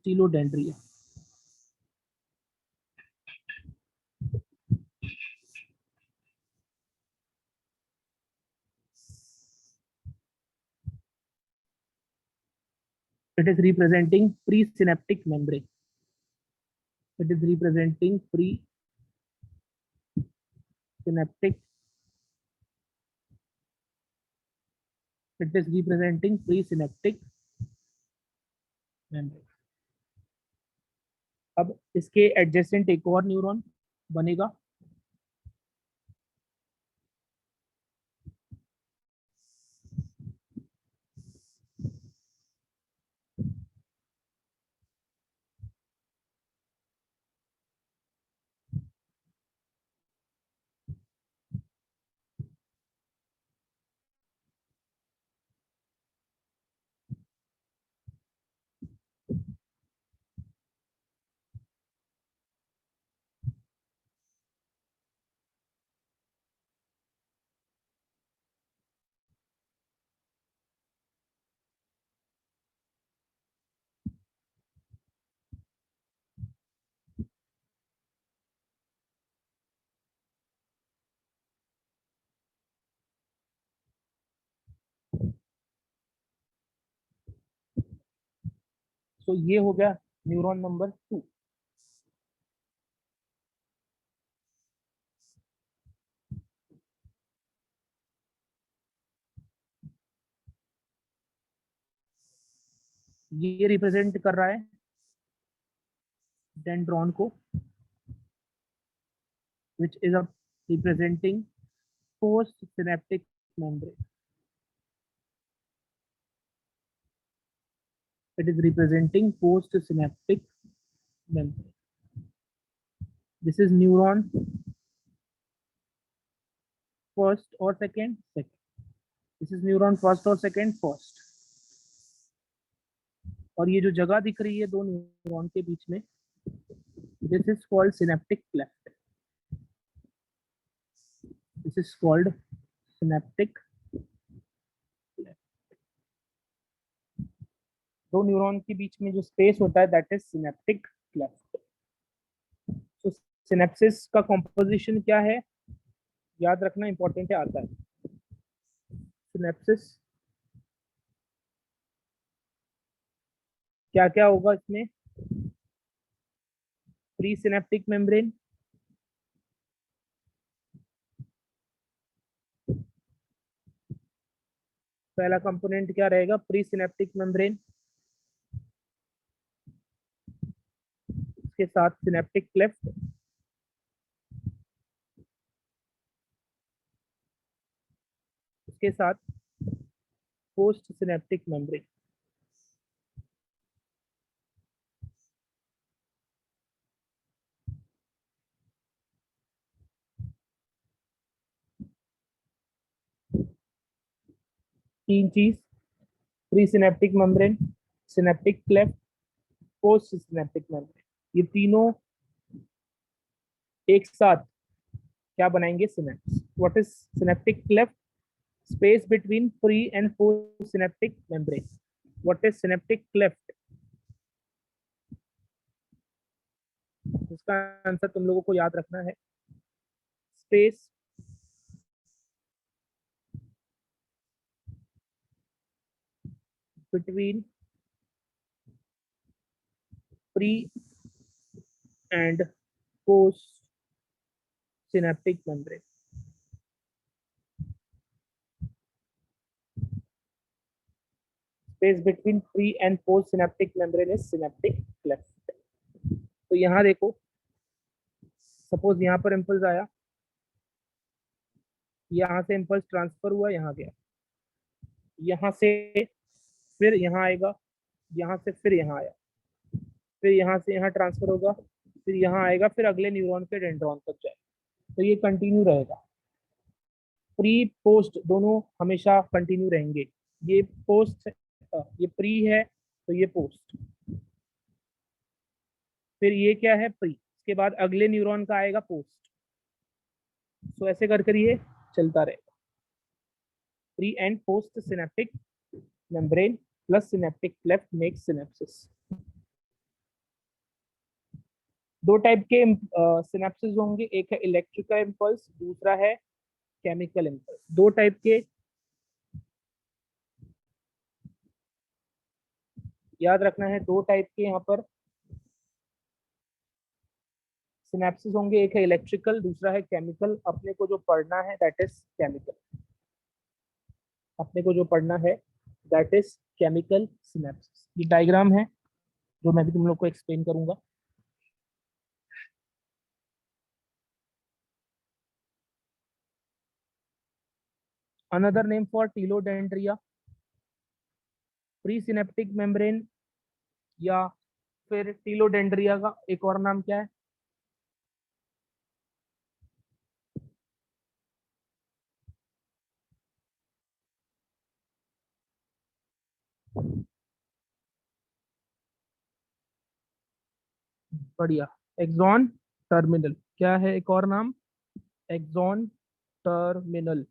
टीलोडेंड्रिया। it is representing presynaptic membrane। it is representing presynaptic it is representing pre synaptic membrane. अब इसके एडजेसेंट एक और न्यूरॉन बनेगा, तो ये हो गया न्यूरॉन नंबर 2। ये रिप्रेजेंट कर रहा है डेंड्रॉन को, which is a representing post-synaptic membrane. It is representing post-synaptic membrane. This is neuron first or second, second. This is neuron first or second, first. और ये जो जगह दिख रही है दो न्यूरॉन के बीच में, this is called synaptic cleft. This is called synaptic cleft. दो न्यूरॉन के बीच में जो स्पेस होता है that is synaptic cleft. तो सिनेप्सिस का कॉम्पोजिशन क्या है, याद रखना इंपॉर्टेंट है, आता है सिनेप्सिस क्या क्या होगा इसमें। प्री सिनेप्टिक मेम्ब्रेन, पहला कंपोनेंट क्या रहेगा, प्री सिनेप्टिक मेम्ब्रेन, इसके साथ सिनेप्टिक क्लेफ्ट, इसके साथ पोस्ट सिनेप्टिक मेम्ब्रेन। तीन चीज, pre synaptic membrane, synaptic cleft, post synaptic membrane, ये तीनों एक साथ क्या बनाएंगे, synapse. What is synaptic cleft, space between pre and post synaptic membrane. What is synaptic cleft, इसका आंसर तुम लोगों को याद रखना है, space between pre and post synaptic membrane. Space between pre and post synaptic membrane is synaptic cleft. तो यहाँ देखो, सपोज यहाँ पर इम्पल्स आया, यहाँ से इम्पल्स ट्रांसफर हुआ, यहाँ गया, यहाँ से फिर यहाँ आएगा, यहाँ से फिर यहाँ आया, फिर यहाँ से यहाँ ट्रांसफर होगा, फिर यहाँ आएगा, फिर अगले न्यूरॉन के डेंड्रॉन तक जाए। तो ये कंटिन्यू रहेगा, प्री पोस्ट दोनों हमेशा कंटिन्यू रहेंगे। ये पोस्ट, ये प्री है तो ये पोस्ट, फिर ये क्या है, प्री, इसके बाद अगले न्यूरॉन का आएगा पोस्ट। तो ऐसे कर कर ये चलता रहेगा, pre and post synaptic membrane plus synaptic cleft makes synapses. दो टाइप के सिनेप्सिस होंगे, एक है इलेक्ट्रिकल इम्पल्स, दूसरा है केमिकल इम्पल्स। दो टाइप के याद रखना है, दो टाइप के यहाँ पर सिनेप्सिस होंगे, एक है इलेक्ट्रिकल, दूसरा है केमिकल। अपने को जो पढ़ना है दैट इज केमिकल। अपने को जो पढ़ना है दैट इज केमिकल सिनेप्सिस। ये डायग्राम है जो मैं भी तुम लोग को एक्सप्लेन करूंगा। Another name for telodendria, pre synaptic membrane, या फिर टीलोडेंड्रिया का एक और नाम क्या है? बढ़िया, एक्सॉन टर्मिनल। क्या है एक और नाम? Axon terminal.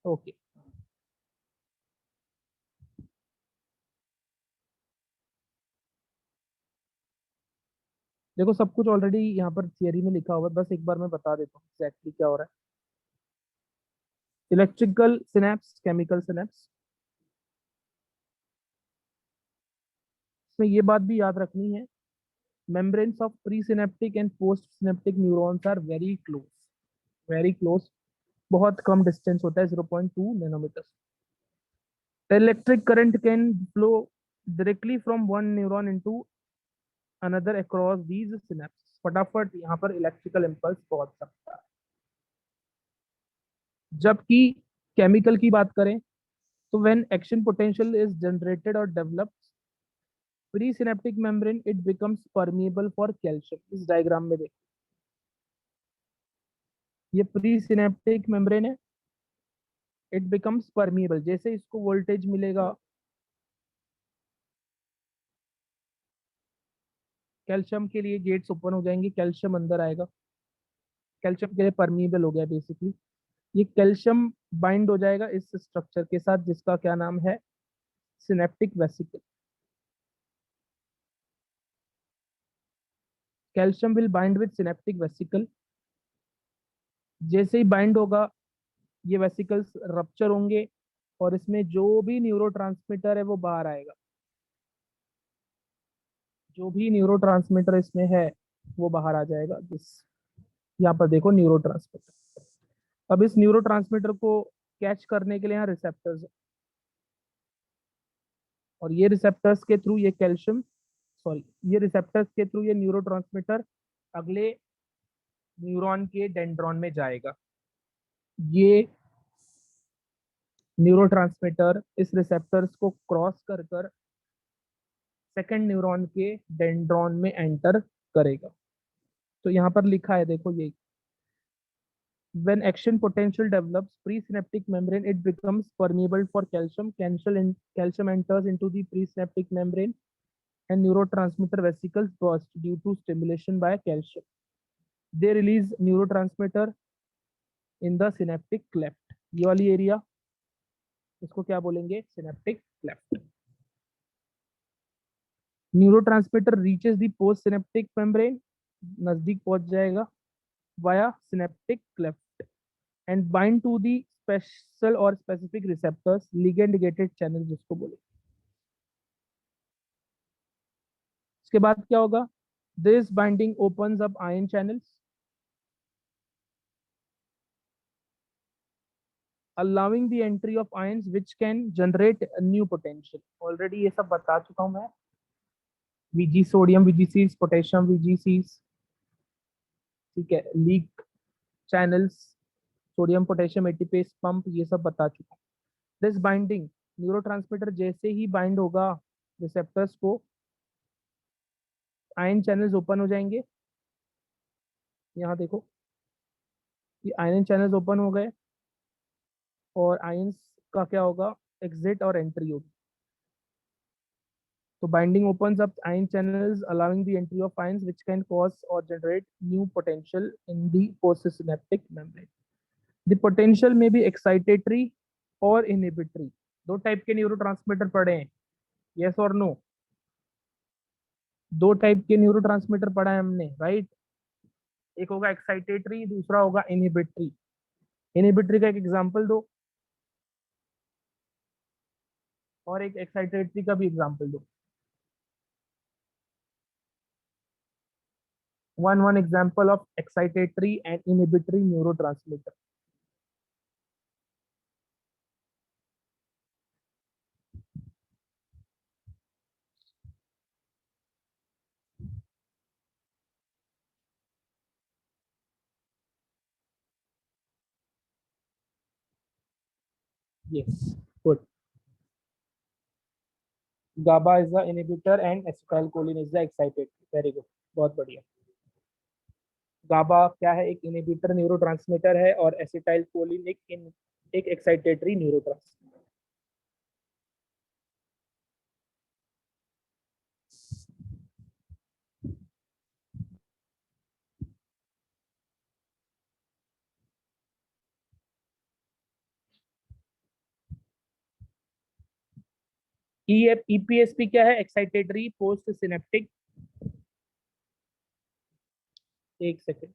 ओके। देखो सब कुछ ऑलरेडी यहाँ पर थियरी में लिखा हुआ है, बस एक बार मैं बता देता हूँ एग्जैक्टली क्या हो रहा है। इलेक्ट्रिकल सिनेप्स, केमिकल सिनेप्स, इसमें ये बात भी याद रखनी है, membranes of presynaptic and postsynaptic neurons are very close, very close, बहुत कम डिस्टेंस होता है, 0.2 nanometre. Electric current can flow directly from one neuron into another across these synapse. फटाफट यहाँ पर इलेक्ट्रिकल इम्पल्स पहुंच सकता है। जबकि केमिकल की बात करें तो when action potential is generated और developed pre synaptic membrane it becomes permeable for calcium. इस डायग्राम में देखो, ये प्री सिनेप्टिक मेम्ब्रेन है, इट बिकम्स परमिएबल, जैसे इसको वोल्टेज मिलेगा कैल्शियम के लिए गेट्स ओपन हो जाएंगे, कैल्शियम अंदर आएगा, कैल्शियम के लिए परमिएबल हो गया बेसिकली। ये कैल्शियम बाइंड हो जाएगा इस स्ट्रक्चर के साथ जिसका क्या नाम है? Synaptic vesicle. Calcium will bind with synaptic vesicle. जैसे ही बाइंड होगा ये वेसिकल्स रप्चर होंगे और इसमें जो भी न्यूरोट्रांसमीटर है वो बाहर आएगा। जो भी न्यूरोट्रांसमीटर इसमें है वो बाहर आ जाएगा। जिस यहाँ पर देखो न्यूरोट्रांसमीटर। अब इस न्यूरोट्रांसमीटर को कैच करने के लिए यहाँ रिसेप्टर्स है, और ये रिसेप्टर्स के थ्रू ये कैल्शियम, सॉरी, ये रिसेप्टर्स के थ्रू ये न्यूरोट्रांसमीटर अगले न्यूरॉन के डेंड्रॉन में जाएगा। ये न्यूरोट्रांसमीटर इस रिसेप्टर्स को क्रॉस कर कर सेकंड न्यूरॉन के डेंड्रॉन में एंटर करेगा। तो यहाँ पर लिखा है देखो ये, when action potential develops presynaptic membrane it becomes permeable for calcium. Calcium enters into the presynaptic membrane and neurotransmitter vesicles burst due to stimulation by calcium. They release neurotransmitter in the synaptic cleft. ये वाली एरिया, इसको क्या बोलेंगे? Synaptic cleft. Neurotransmitter reaches the post synaptic membrane, नजदीक पहुंच जाएगा via synaptic cleft and bind to the special और specific receptors, ligand gated channel जिसको बोले। इसके बाद क्या होगा? This binding opens up ion channels allowing the entry of ions which can generate a new potential। Already ये सब बता चुका हूं मैं, वीजी सोडियम वीजीसीज, पोटेशियम वीजीसीज, ठीक है, leak channels, sodium potassium ATPase pump, ये सब बता चुका हूं। दिस बाइंडिंग, न्यूरोट्रांसमीटर जैसे ही बाइंड होगा रिसेप्टर्स को, आयन चैनल्स ओपन हो जाएंगे। यहाँ देखो ये आयन चैनल्स ओपन हो गए और आयंस का क्या होगा? एग्जिट और एंट्री होगी। So binding opens up ion channels, allowing the entry of ions which can cause or generate new potential in the postsynaptic membrane. The potential may be excitatory or inhibitory। दो टाइप के न्यूरोट्रांसमीटर पढ़े हैं, यस और नो? दो टाइप के न्यूरोट्रांसमीटर पढ़ा है हमने, राइट? एक होगा एक्साइटेटरी, दूसरा होगा इनहिबिटरी। इनहिबिटरी का एक एग्जांपल दो और एक एक्साइटेटरी का भी एग्जांपल दो। one example of excitatory and inhibitory neurotransmitter. Yes, good. GABA is the inhibitor and acetylcholine is the excitatory. Very good. बहुत बढ़िया. GABA क्या है? एक इनहिबिटर न्यूरोट्रांसमीटर है और एसिटाइलकोलिन एक एक्साइटेटरी न्यूरोट्रांसमीटर. ईपीएसपी क्या है? Excitatory post synaptic. एक second.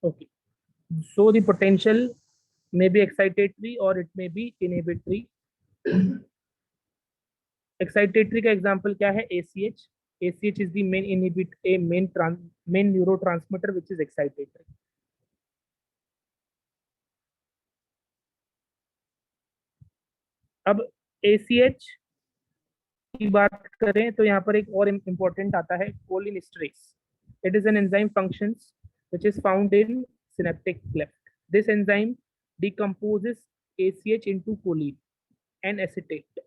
Okay. So the potential may be excitatory or it may be inhibitory. Excitatory का example क्या है? ACH. ACH is the main neurotransmitter which is excitatory. अब ACH की बात करें तो यहाँ पर एक और इम्पोर्टेंट आता है कोलिनेस्टरेज. It is an enzyme functions which is found in synaptic cleft. This enzyme decomposes ACH into choline and acetate.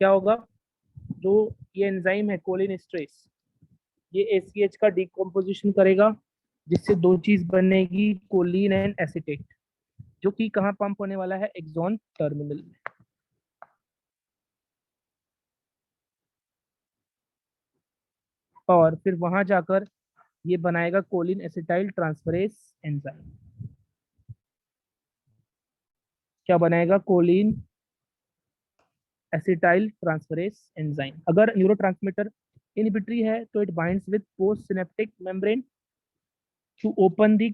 क्या होगा? जो ये एंजाइम है कोलिनेस्टरेज, ये ACH का डिकम्पोजिशन करेगा जिससे दो चीज बनेगी, कोलिन एंड एसिटेट, जो कि कहाँ पंप होने वाला है? एक्सॉन टर्मिनल में. और फिर वहां जाकर ये बनाएगा कोलिन एसिटाइल ट्रांसफरेज एंजाइम. क्या बनाएगा? Choline acetyl transferase enzyme. अगर न्यूरोट्रांसमीटर इनहिबिटरी है तो it binds with post synaptic membrane to open the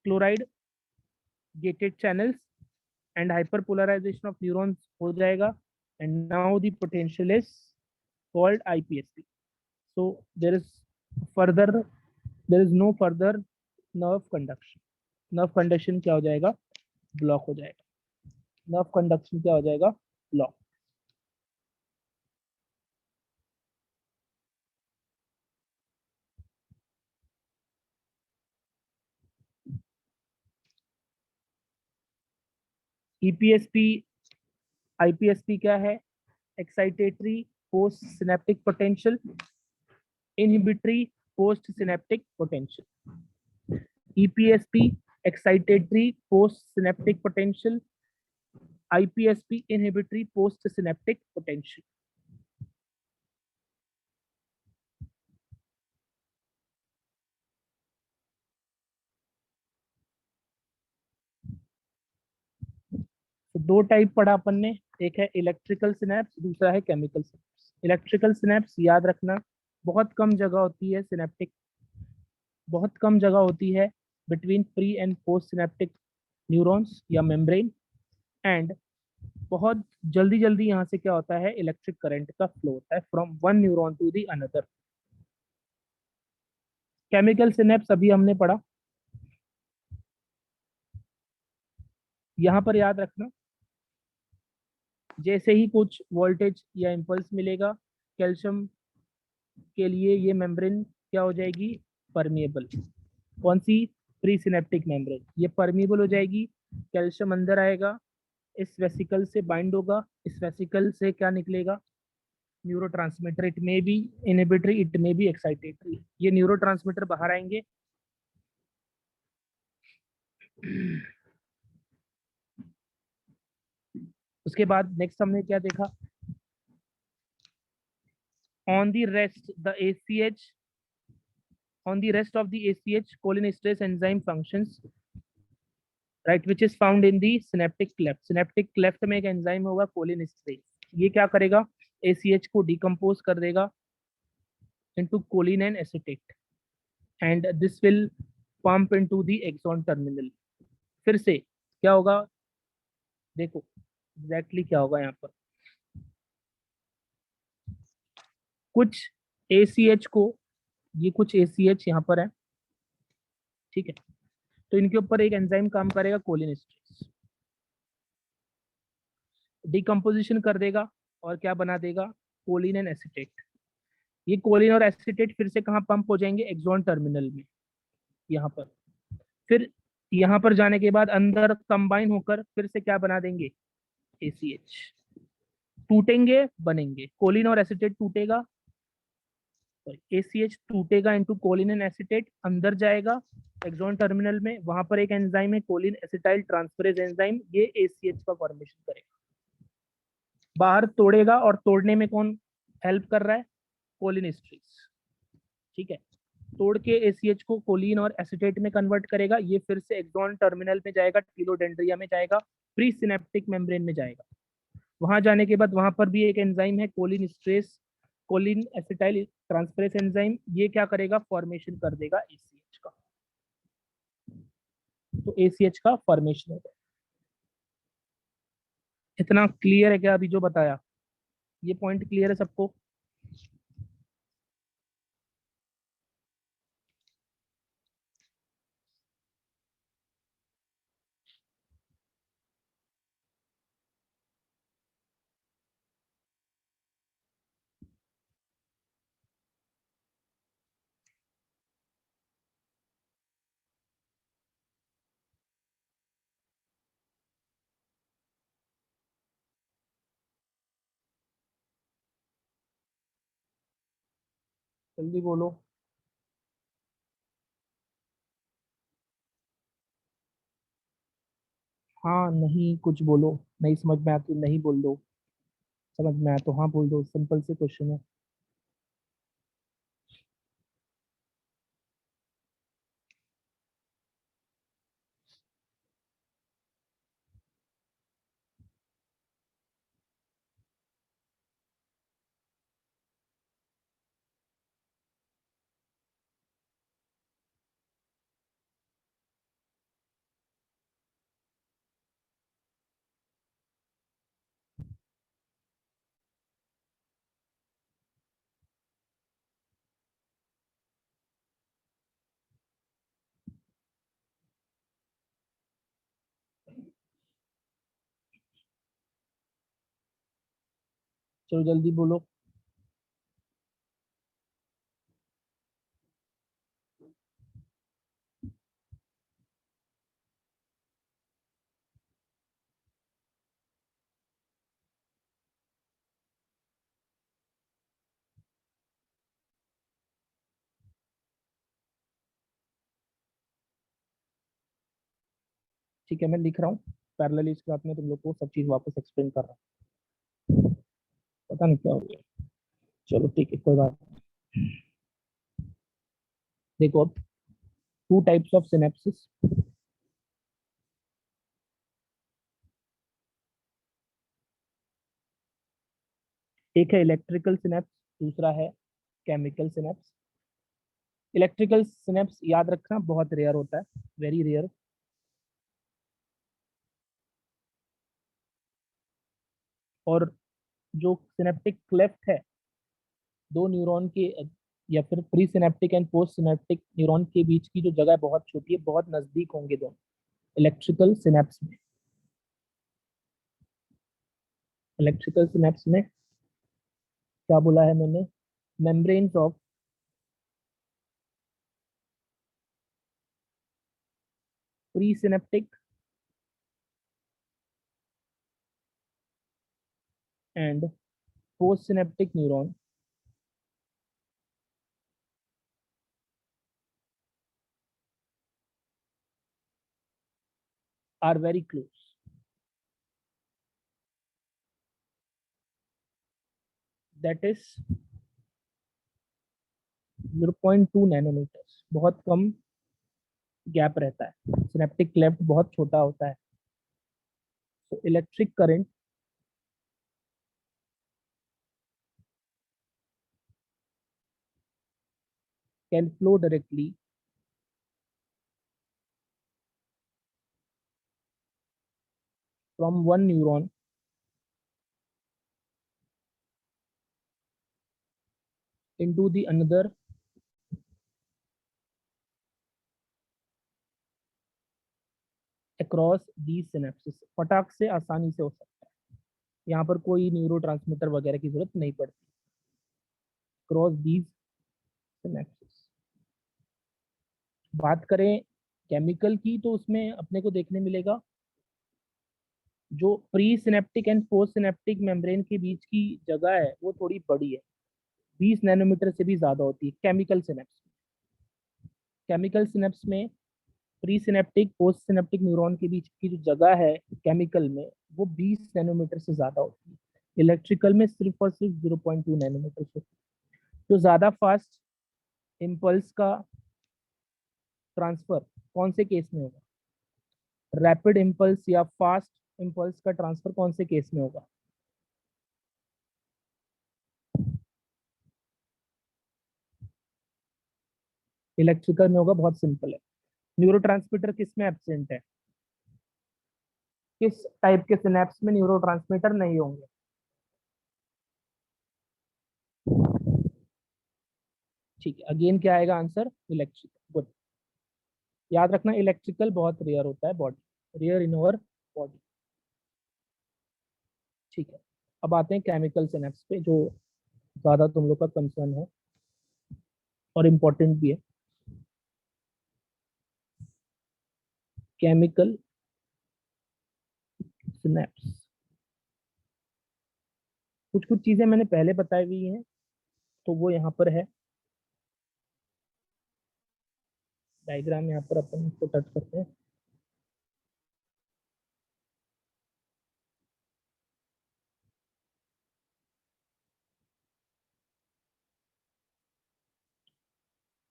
chloride gated channels and hyperpolarization of neurons हो जाएगा, and now the potential is called IPSP. So there is no further nerve conduction. nerve conduction क्या हो जाएगा? ब्लॉक हो जाएगा. nerve conduction क्या हो जाएगा? ब्लॉक. EPSP IPSP क्या है? excitatory post synaptic potential, inhibitory post synaptic potential. EPSP excitatory post synaptic potential, IPSP inhibitory post synaptic potential. तो दो टाइप पढ़ा अपन ने, एक है इलेक्ट्रिकल सिनेप्स, दूसरा है केमिकल सिनेप्स. इलेक्ट्रिकल सिनेप्स याद रखना बहुत कम जगह होती है, सिनेप्टिक बहुत कम जगह होती है between pre and post synaptic neurons या मेम्ब्रेन, एंड बहुत जल्दी जल्दी यहाँ से क्या होता है? इलेक्ट्रिक करंट का फ्लो होता है from one neuron to the another. Chemical synapse अभी हमने पढ़ा. यहाँ पर याद रखना जैसे ही कुछ वोल्टेज या इम्पल्स मिलेगा, कैल्शियम के लिए ये मेम्ब्रेन क्या हो जाएगी? परमिएबल. कौन सी? Pre synaptic membrane. ये परमिएबल हो जाएगी, कैल्शियम अंदर आएगा, इस वेसिकल से बाइंड होगा, इस वेसिकल से क्या निकलेगा? Neurotransmitter. It may be inhibitory, it may be excitatory. ये न्यूरोट्रांसमीटर बाहर आएंगे. उसके बाद नेक्स्ट हमने क्या देखा? on the rest of the ACH cholinesterase enzyme functions right, which is found in the synaptic cleft. Synaptic cleft में एक एंजाइम होगा कोलिनेस्टरेज। ये क्या करेगा, ACH को डिकम्पोज कर देगा into choline and acetate, and this will pump into the axon terminal। फिर से क्या होगा, देखो एग्जैक्टली क्या होगा यहाँ पर। कुछ ACH को, ये कुछ ACH यहाँ पर है, ठीक है, तो इनके ऊपर एक एंजाइम काम करेगा कोलिनेस्टरेज, डिकम्पोजिशन कर देगा और क्या बना देगा, कोलिन एंड एसिटेट। ये कोलिन और एसिटेट फिर से कहाँ पंप हो जाएंगे, एक्सॉन टर्मिनल में, यहाँ पर। फिर यहाँ पर जाने के बाद अंदर कंबाइन होकर फिर से क्या बना देंगे, ACH। टूटेंगे बनेंगे, कोलिन और एसिटेट टूटेगा, ACH टूटेगा इनटू कोलिन एंड एसिटेट, अंदर जाएगा एक्सॉन टर्मिनल में, वहां पर एक एंजाइम है कोलिन एसिटाइल ट्रांसफरेज एंजाइम, ये ACH का फॉर्मेशन करेगा। बाहर तोड़ेगा, और तोड़ने में कौन हेल्प कर रहा है, कोलिनेस्ट्रेज, ठीक है। तोड़ के ACH को कोलिन और एसिटेट में कन्वर्ट करेगा, ये फिर से एक्सॉन टर्मिनल में जाएगा, टीलोडेंड्रिया में जाएगा, प्री सिनेप्टिक मेम्ब्रेन में जाएगा। वहां जाने के बाद वहां पर भी एक एंजाइम है cholinesterase, choline acetyl transferase enzyme, ये क्या करेगा, फॉर्मेशन कर देगा ACH का। तो ACH का फॉर्मेशन होगा। इतना क्लियर है क्या अभी जो बताया, ये पॉइंट क्लियर है सबको। जल्दी बोलो। हाँ नहीं कुछ बोलो, नहीं समझ में आती नहीं बोल दो, समझ में आया तो हाँ बोल दो, सिंपल से क्वेश्चन है। चलो जल्दी बोलो। ठीक है मैं लिख रहा हूँ, पैरेलली इसके साथ में तुम लोग को सब चीज वापस एक्सप्लेन कर रहा हूँ, पता नहीं क्या हो गया। चलो ठीक है कोई बात नहीं। देखो अब टू टाइप्स ऑफ सिनेप्सिस। एक है इलेक्ट्रिकल सिनेप्स, दूसरा है केमिकल सिनेप्स। इलेक्ट्रिकल सिनेप्स याद रखना बहुत रेयर होता है, वेरी रेयर। और जो सिनेप्टिक क्लेफ्ट है, दो न्यूरॉन के या फिर pre synaptic and post synaptic neuron के बीच की जो जगह है बहुत छोटी है, बहुत नजदीक होंगे दोनों इलेक्ट्रिकल सिनेप्स में। इलेक्ट्रिकल सिनेप्स में क्या बोला है मैंने, membranes of pre synaptic and post synaptic neuron are very close, that is 0.2 nanometre, बहुत कम गैप रहता है, सिनेप्टिक क्लेफ्ट बहुत छोटा होता है। तो electric current can flow directly from one neuron into the another across these synapses। फटाक से आसानी से हो सकता है, यहाँ पर कोई न्यूरोट्रांसमीटर वगैरह की जरूरत नहीं पड़ती। Cross these synapses. बात करें केमिकल की तो उसमें अपने को देखने मिलेगा जो pre synaptic and post synaptic membrane के बीच की जगह है वो थोड़ी बड़ी है, 20 नैनोमीटर से भी ज्यादा होती है केमिकल सिनेप्स। केमिकल सिनेप्स में pre synaptic post synaptic neuron के बीच की जो जगह है केमिकल में वो 20 नैनोमीटर से ज्यादा होती है। इलेक्ट्रिकल में सिर्फ और सिर्फ 0.2 नैनोमीटर से। तो ज्यादा फास्ट इम्पल्स का ट्रांसफर कौन से केस में होगा? रैपिड इम्पल्स या फास्ट इम्पल्स का ट्रांसफर कौन से केस में होगा? इलेक्ट्रिकल में होगा, बहुत सिंपल है। न्यूरोट्रांसमीटर किस में एब्सेंट है? किस टाइप के सिनेप्स में न्यूरोट्रांसमीटर नहीं होंगे? ठीक है, अगेन क्या आएगा आंसर? इलेक्ट्रिकल। गुड। याद रखना इलेक्ट्रिकल बहुत रेयर होता है body, rare in our body. ठीक है, अब आते हैं केमिकल सिनेप्स पे जो ज्यादा तुम लोग का कंसर्न है और इम्पोर्टेंट भी है। केमिकल सिनेप्स, कुछ कुछ चीजें मैंने पहले बताई हुई हैं तो वो यहाँ पर है। डायग्राम यहाँ पर अपन इसको टच करते हैं।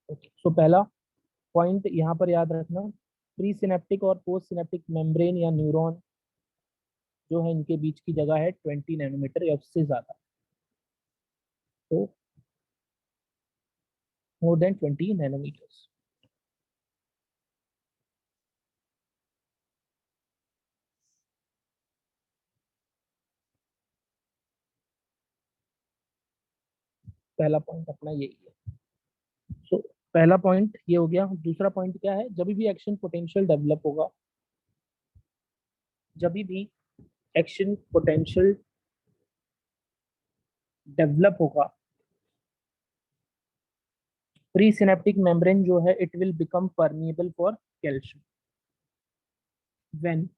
ओके, सो पहला पॉइंट यहाँ पर याद रखना, प्री सिनेप्टिक और पोस्ट सिनेप्टिक मेम्ब्रेन या न्यूरॉन जो है इनके बीच की जगह है 20 नैनोमीटर या उससे ज्यादा। तो मोर देन 20 नैनोमीटर। पहला पॉइंट अपना यही है। सो पहला पॉइंट ये हो गया। दूसरा पॉइंट क्या है? जब भी एक्शन पोटेंशियल डेवलप होगा, जब भी एक्शन पोटेंशियल डेवलप होगा, प्री सिनेप्टिक मेम्ब्रेन जो है it will become permeable for calcium. When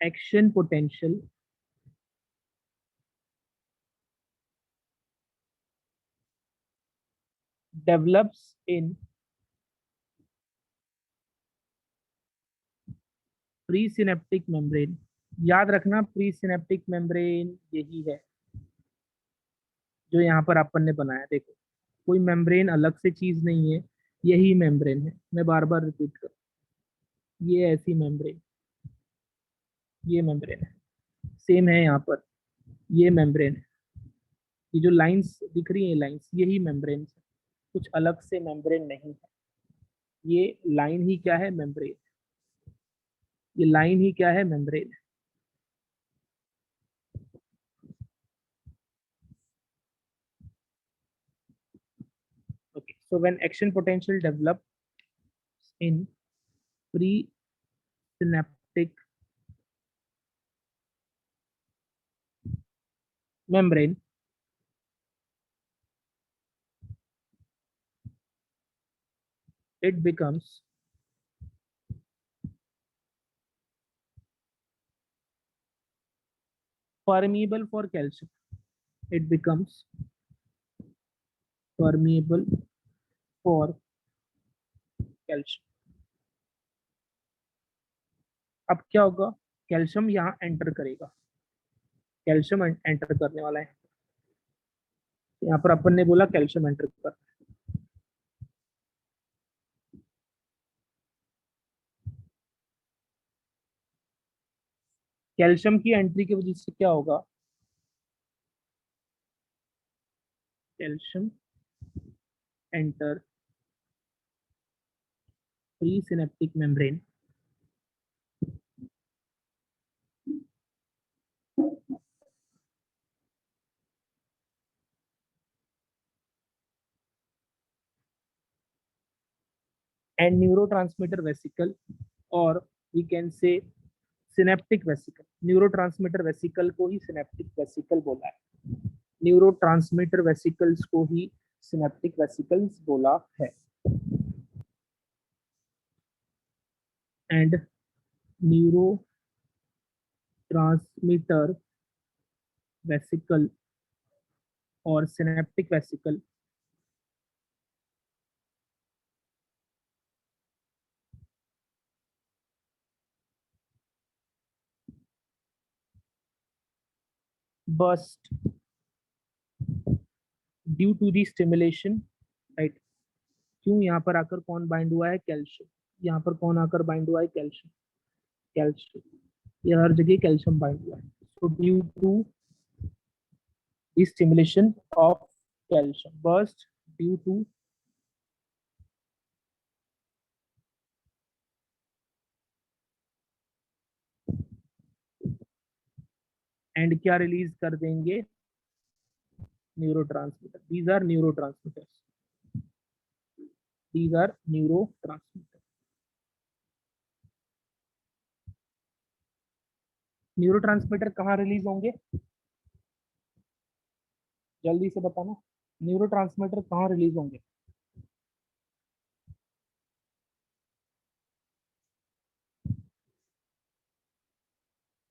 action potential develops in presynaptic membrane. याद रखना प्रीसिनेप्टिक मेम्ब्रेन यही है जो यहाँ पर अपन ने बनाया। देखो कोई मेम्ब्रेन अलग से चीज नहीं है, यही मेम्ब्रेन है। मैं बार बार रिपीट कर, ये ऐसी मेम्ब्रेन, ये मेम्ब्रेन है, सेम है यहाँ पर, ये मेम्ब्रेन है। ये जो लाइंस दिख रही है लाइंस, यही मेम्ब्रेन है, कुछ अलग से मेम्ब्रेन नहीं है। ये लाइन ही क्या है? मेम्ब्रेन। ये लाइन ही क्या है? Membrane. Okay, so when action potential develops in presynaptic membrane, it becomes permeable for calcium. It becomes permeable for calcium. अब क्या होगा? कैल्शियम यहाँ एंटर करेगा, कैल्शियम एंटर करने वाला है। यहाँ पर अपन ने बोला कैल्शियम एंटर कर, कैल्शियम की एंट्री की वजह से क्या होगा, calcium enter pre synaptic membrane and neurotransmitter vesicle, और we can say synaptic vesicle. Neurotransmitter vesicle को ही सिनेप्टिक वेसिकल बोला है, न्यूरोट्रांसमीटर वेसिकल्स को ही सिनेप्टिक वेसिकल्स बोला है। एंड न्यूरोट्रांसमीटर वेसिकल और synaptic vesicle burst due to the stimulation, right. क्यों, यहाँ पर आकर कौन बाइंड हुआ है, कैल्शियम। यहाँ पर कौन आकर बाइंड हुआ है, कैल्शियम। कैल्शियम, ये हर जगह कैल्शियम बाइंड हुआ है। So due to the stimulation of calcium, burst due to and क्या रिलीज कर देंगे, neurotransmitter. These are neurotransmitters, these are neurotransmitter. Neurotransmitter कहाँ रिलीज होंगे, जल्दी से बताना, न्यूरोट्रांसमीटर कहाँ रिलीज होंगे।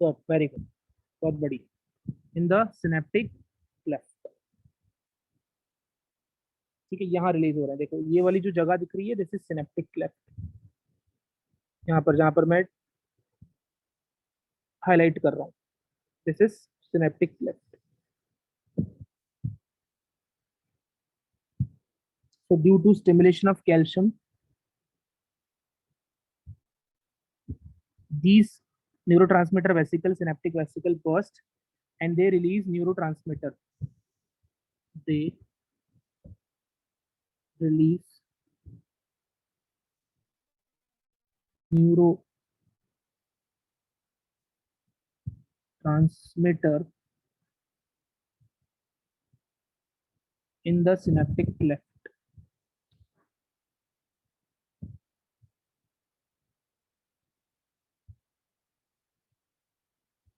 तो वेरी गुड, बहुत बढ़िया, इन द सिनेप्टिक क्लेफ्ट। ठीक है, यहाँ रिलीज हो रहा है, देखो ये वाली जो जगह दिख रही है, दिस इज सिनेप्टिक क्लेफ्ट। यहाँ पर जहाँ पर मैं हाईलाइट कर रहा हूँ, this is synaptic cleft. So due to stimulation of calcium, these neurotransmitter vesicle, synaptic vesicle burst and they release neurotransmitter. They release neurotransmitter in the synaptic cleft.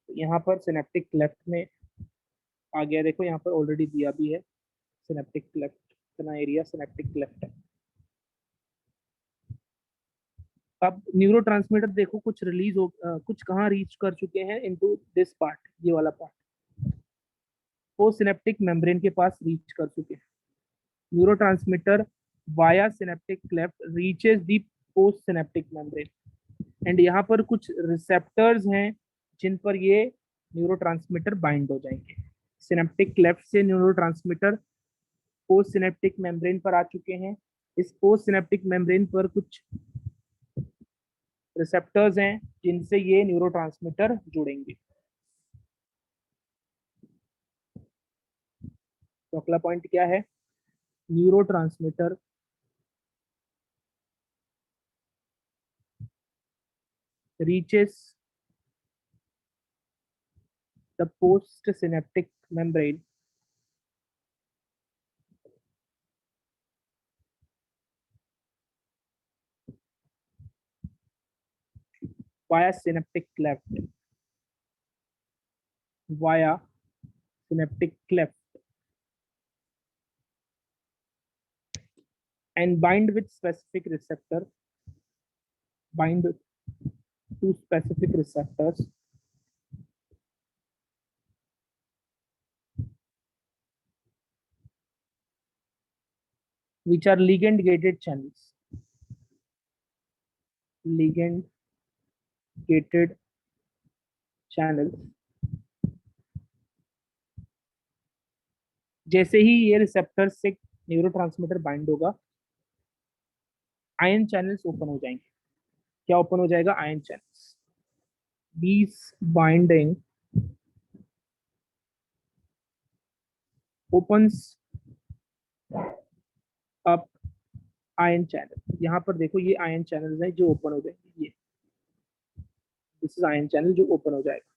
यहाँ पर सिनेप्टिक क्लेफ्ट में आ गया, देखो यहाँ पर ऑलरेडी दिया भी है सिनेप्टिक क्लेफ्ट, इतना एरिया सिनेप्टिक क्लेफ्ट है। अब न्यूरोट्रांसमीटर देखो कुछ रिलीज हो, कुछ कहाँ रीच कर चुके हैं, इनटू दिस पार्ट, ये वाला पार्ट पोस्ट सिनेप्टिक मेम्ब्रेन के पास रीच कर चुके हैं। Neurotransmitter via synaptic cleft reaches the post synaptic membrane, and यहाँ पर कुछ रिसेप्टर्स हैं जिन पर ये न्यूरोट्रांसमीटर बाइंड हो जाएंगे। सिनेप्टिक क्लेफ्ट से न्यूरोट्रांसमीटर पोस्ट सिनेप्टिक मेम्ब्रेन पर आ चुके हैं। इस पोस्ट सिनेप्टिक मेम्ब्रेन पर कुछ रिसेप्टर्स हैं जिनसे ये न्यूरोट्रांसमीटर जुड़ेंगे। तो अगला पॉइंट क्या है, neurotransmitter reaches the postsynaptic membrane via synaptic cleft, via synaptic cleft and bind with specific receptor, bind to specific receptors which are ligand gated channels, ligand gated channels। जैसे ही ये रिसेप्टर से न्यूरोट्रांसमीटर बाइंड होगा, आयन चैनल्स ओपन हो जाएंगे। क्या ओपन हो जाएगा, ion channels. These binding opens up ion channel. यहाँ पर देखो ये आयन चैनल है जो ओपन हो जाएंगे, ये दिस इज आयन चैनल जो ओपन हो जाएगा।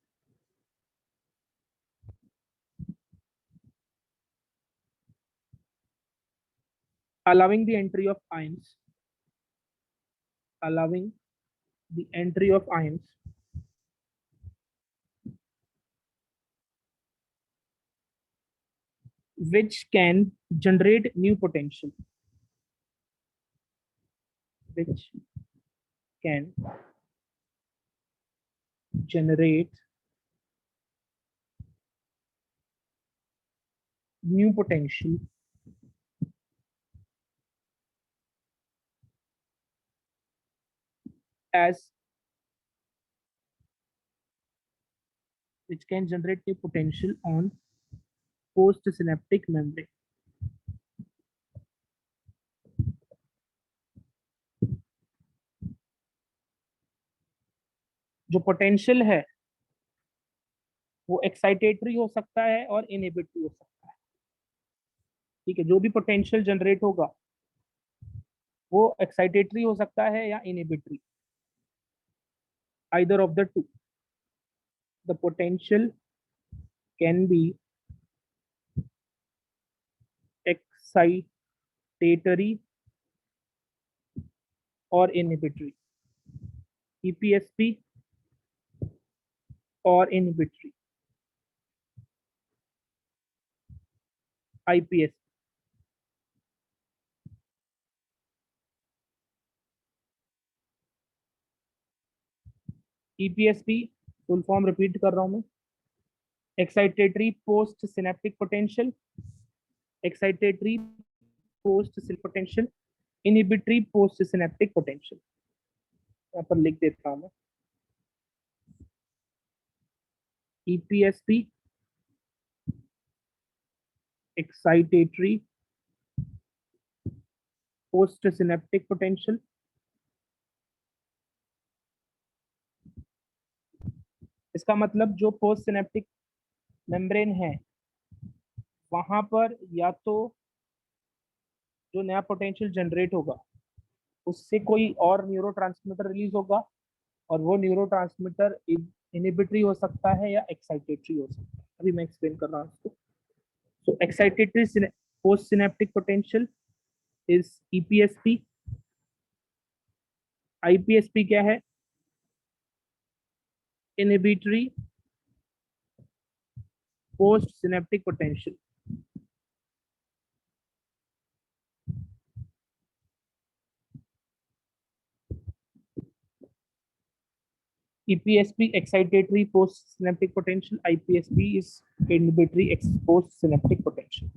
allowing the entry of ions, allowing the entry of ions which can generate new potential, which can generate new potential as which can generate new potential on postsynaptic membrane। जो पोटेंशियल है वो एक्साइटेटरी हो सकता है और इनहिबिटरी हो सकता है। ठीक है, जो भी पोटेंशियल जनरेट होगा वो एक्साइटेटरी हो सकता है या inhibitory, either of the two। The potential can be excitatory or inhibitory, EPSP or inhibitory, IPSP। EPSP full form repeat कर रहा हूं मैं, excitatory post synaptic potential, excitatory post potential, inhibitory post synaptic potential. यहाँ पर लिख देता हूं मैं, EPSP excitatory post synaptic potential, इसका मतलब जो पोस्ट सिनेप्टिक मेम्ब्रेन है वहां पर या तो जो नया पोटेंशियल जनरेट होगा उससे कोई और न्यूरोट्रांसमीटर रिलीज होगा, और वो न्यूरोट्रांसमीटर इनहिबिटरी हो सकता है या एक्साइटेटरी हो सकता है। अभी मैं एक्सप्लेन कर रहा हूँ इसको। So excitatory post synaptic potential is EPSP। IPSP क्या है? Inhibitory post synaptic potential. EPSP excitatory post synaptic potential, IPSP is inhibitory post synaptic potential।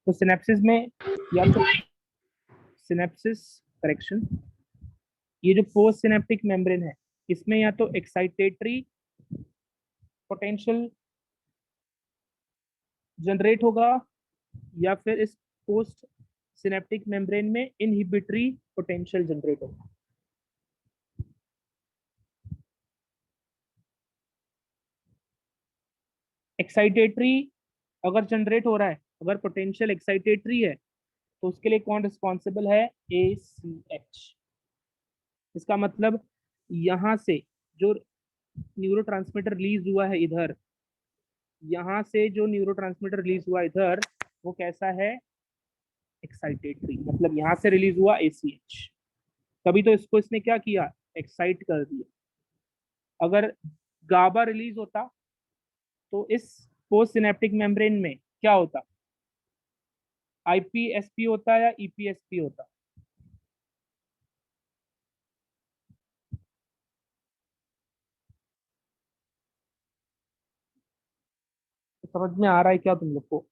तो सिनेप्सिस में या तो सिनेप्सिस करेक्शन, ये जो पोस्ट सिनेप्टिक मेम्ब्रेन है इसमें या तो एक्साइटेटरी पोटेंशियल जनरेट होगा या फिर इस पोस्ट सिनेप्टिक मेम्ब्रेन में इनहिबिटरी पोटेंशियल जनरेट होगा। एक्साइटेटरी अगर जनरेट हो रहा है, अगर पोटेंशियल एक्साइटेटरी है तो उसके लिए कौन रिस्पॉन्सिबल है? ACH। इसका मतलब यहाँ से जो न्यूरोट्रांसमीटर रिलीज हुआ है इधर, यहाँ से जो न्यूरोट्रांसमीटर रिलीज हुआ इधर वो कैसा है? एक्साइटेटरी, मतलब यहाँ से रिलीज हुआ ACH। तभी तो इसको इसने क्या किया? एक्साइट कर दिया। अगर गाबा रिलीज होता तो इस पोस्ट सिनेप्टिक मेम्ब्रेन में क्या होता? IPSP होता या EPSP होता? तो समझ में आ रहा है क्या तुम लोग को?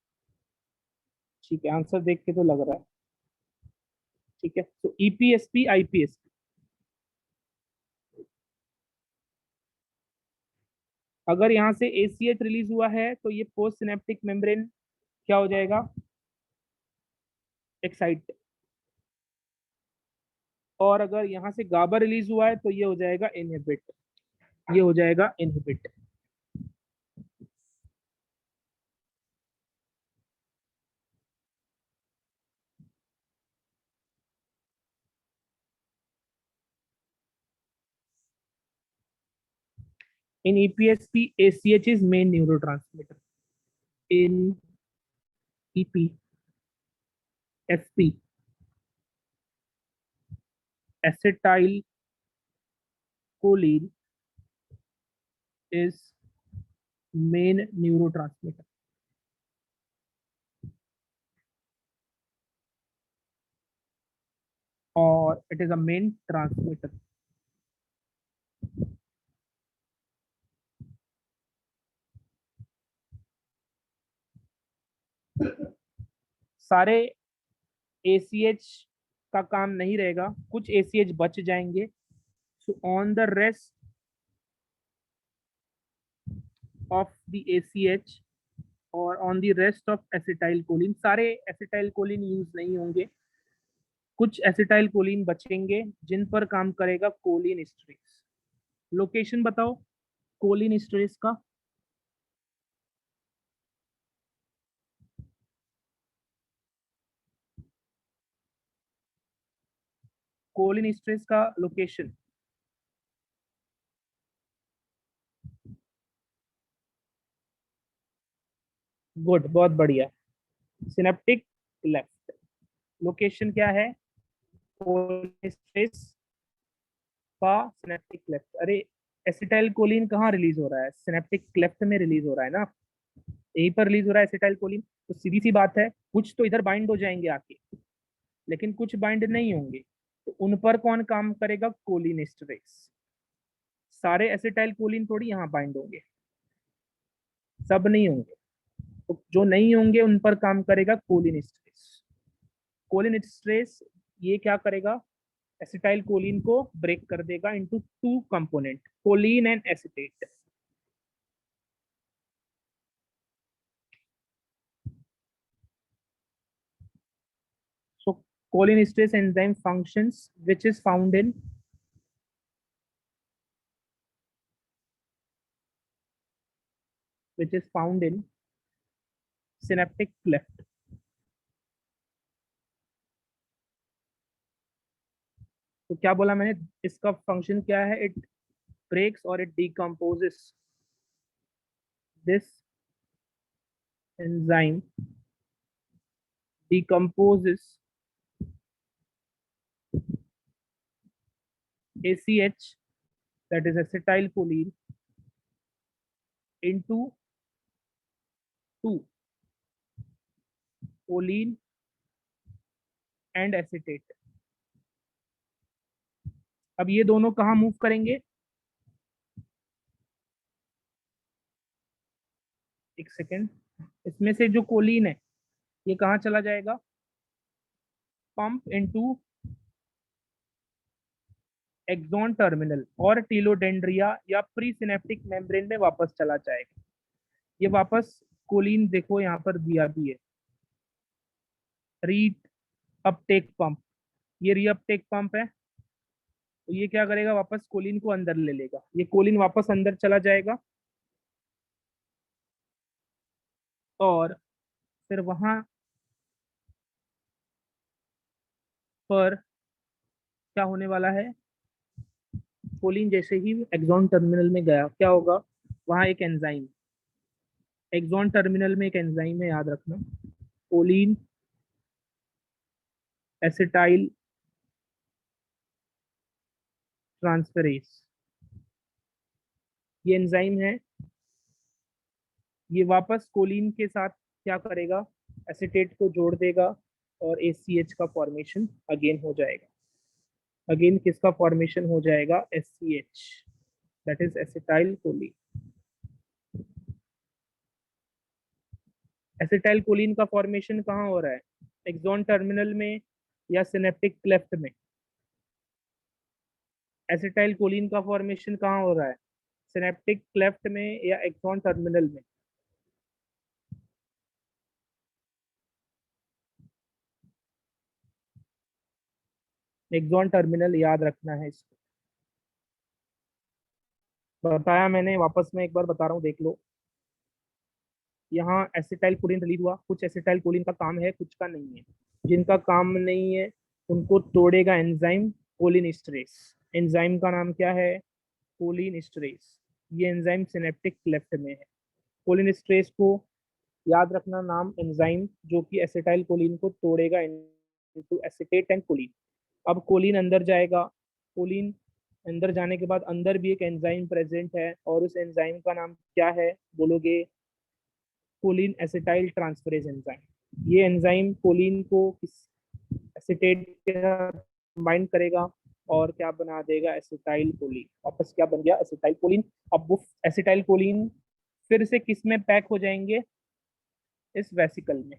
ठीक है, आंसर देख के तो लग रहा है। ठीक है, तो EPSP IPSP, अगर यहाँ से ACH रिलीज हुआ है तो ये पोस्ट सिनेप्टिक मेम्ब्रेन क्या हो जाएगा? एक्साइट। और अगर यहाँ से गाबा रिलीज हुआ है तो ये हो जाएगा इनहिबिट। ये हो जाएगा inhibit. In EPSP, ACH is main neurotransmitter. In EPSP, acetylcholine is main neurotransmitter. Or it is a main transmitter. सारे ACH का काम नहीं रहेगा, कुछ ACH बच जाएंगे. So on the rest of the ACH और on the rest of acetylcholine, सारे acetylcholine यूज नहीं होंगे, कुछ acetylcholine बचेंगे जिन पर काम करेगा कोलिन स्ट्रेस. लोकेशन बताओ कोलिन स्ट्रेस का. कोलिन स्ट्रेस का लोकेशन गुड, बहुत बढ़िया. Synaptic left. लोकेशन क्या है कोलिन स्ट्रेस का? Synaptic left. अरे एसिटाइल कोलिन कहाँ रिलीज हो रहा है? सिनेप्टिक लेफ्ट में रिलीज हो रहा है ना, यहीं पर रिलीज हो रहा है एसिटाइल कोलिन. तो सीधी सी बात है, कुछ तो इधर बाइंड हो जाएंगे आके, लेकिन कुछ बाइंड नहीं होंगे. तो उन पर कौन काम करेगा? Cholinesterase. सारे एसिटाइल कोलिन थोड़ी यहाँ बाइंड होंगे, सब नहीं होंगे. तो जो नहीं होंगे उन पर काम करेगा कोलिन स्ट्रेस. कोलिन स्ट्रेस ये क्या करेगा? एसिटाइल कोलिन को ब्रेक कर देगा into two component, Colin and acetate. So cholinesterase enzyme functions which is found in synaptic cleft. तो क्या बोला मैंने? इसका फंक्शन क्या है? इट ब्रेक्स और it decomposes. This enzyme decomposes ACH, that is acetylcholine, into two, choline and acetate. अब ये दोनों कहाँ मूव करेंगे? एक सेकेंड. इसमें से जो कोलिन है ये कहाँ चला जाएगा? पंप इनटू एक्सॉन टर्मिनल और टीलोडेंड्रिया या प्री सिनेप्टिक मेम्ब्रेन में वापस चला जाएगा. ये वापस कोलिन देखो यहाँ पर दिया भी है, री अपटेक पंप. ये री अपटेक पंप है. तो ये क्या करेगा? वापस कोलिन को अंदर ले लेगा. ये कोलिन वापस अंदर चला जाएगा और फिर वहां पर क्या होने वाला है? कोलिन जैसे ही एक्सॉन टर्मिनल में गया, क्या होगा? वहां एक एंजाइम, एक्सॉन टर्मिनल में एक एंजाइम है, याद रखना, कोलिन एसिटाइल ट्रांसफेरेज. ये एंजाइम है, ये वापस कोलिन के साथ क्या करेगा? एसिटेट को जोड़ देगा और ACH का फॉर्मेशन अगेन हो जाएगा. अगेन किसका फॉर्मेशन हो जाएगा? SCH, that is acetyl choline. Acetyl choline का फॉर्मेशन कहाँ हो रहा है? एक्सॉन टर्मिनल में या सिनेप्टिक क्लेफ्ट में? एसिटाइल कोलिन का फॉर्मेशन कहाँ हो रहा है? सिनेप्टिक क्लेफ्ट में या एक्सॉन टर्मिनल में? एक्सॉन टर्मिनल, याद रखना है इसको. बताया मैंने, वापस मैं एक बार बता रहा हूँ, देख लो। यहाँ एसिटाइल कोलिन रिलीज हुआ, कुछ एसिटाइल कोलिन का काम है, कुछ का नहीं है। जिनका काम नहीं है उनको तोड़ेगा एंजाइम कोलिन स्ट्रेस। एंजाइम का नाम क्या है? Cholinesterase. ये एंजाइम सिनेप्टिक लेफ्ट में है। कोलिन स्ट्रेस को याद रखना, नाम एंजाइम जो कि एसिटाइल कोलिन को तोड़ेगा इनटू एसिटेट एंड कोलिन। अब कोलिन अंदर जाएगा, कोलिन अंदर जाने के बाद अंदर भी एक एंजाइम प्रेजेंट है, और उस एंजाइम का नाम क्या है बोलोगे? Choline acetyl transferase enzyme. ये एंजाइम कोलिन को एसिटेट के साथ कंबाइन करेगा और क्या बना देगा? Acetyl choline. वापस क्या बन गया? Acetyl choline. अब वो एसिटाइल कोलिन फिर से किस में पैक हो जाएंगे? इस वेसिकल में,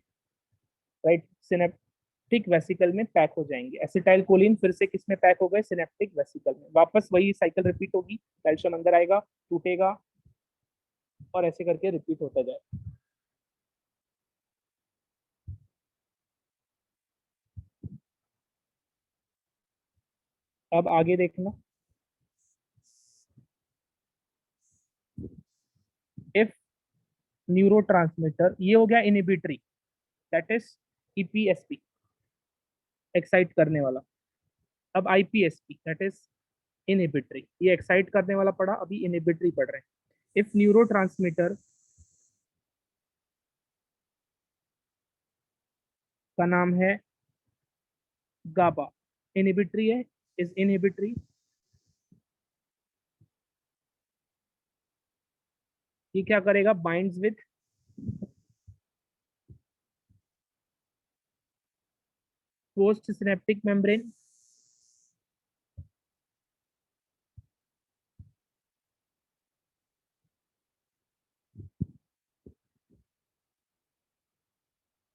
राइट? सिनेप्टिक वेसिकल में पैक हो जाएंगे। एसिटाइल कोलिन फिर से किस में पैक हो गए? सिनेप्टिक वेसिकल में। वापस वही साइकिल रिपीट होगी, कैल्शियम अंदर आएगा, टूटेगा, और ऐसे करके रिपीट होता जाए। अब आगे देखना, इफ न्यूरोट्रांसमीटर, ये हो गया inhibitory, that is EPSP, excite करने वाला। अब आईपीएसपी दैट इज इनहिबिटरी, ये एक्साइट करने वाला पड़ा, अभी इनहिबिटरी पढ़ रहे हैं। इफ न्यूरोट्रांसमीटर का नाम है गाबा, इनहिबिटरी है, इज इनहिबिटरी। ये क्या करेगा? Binds with post synaptic membrane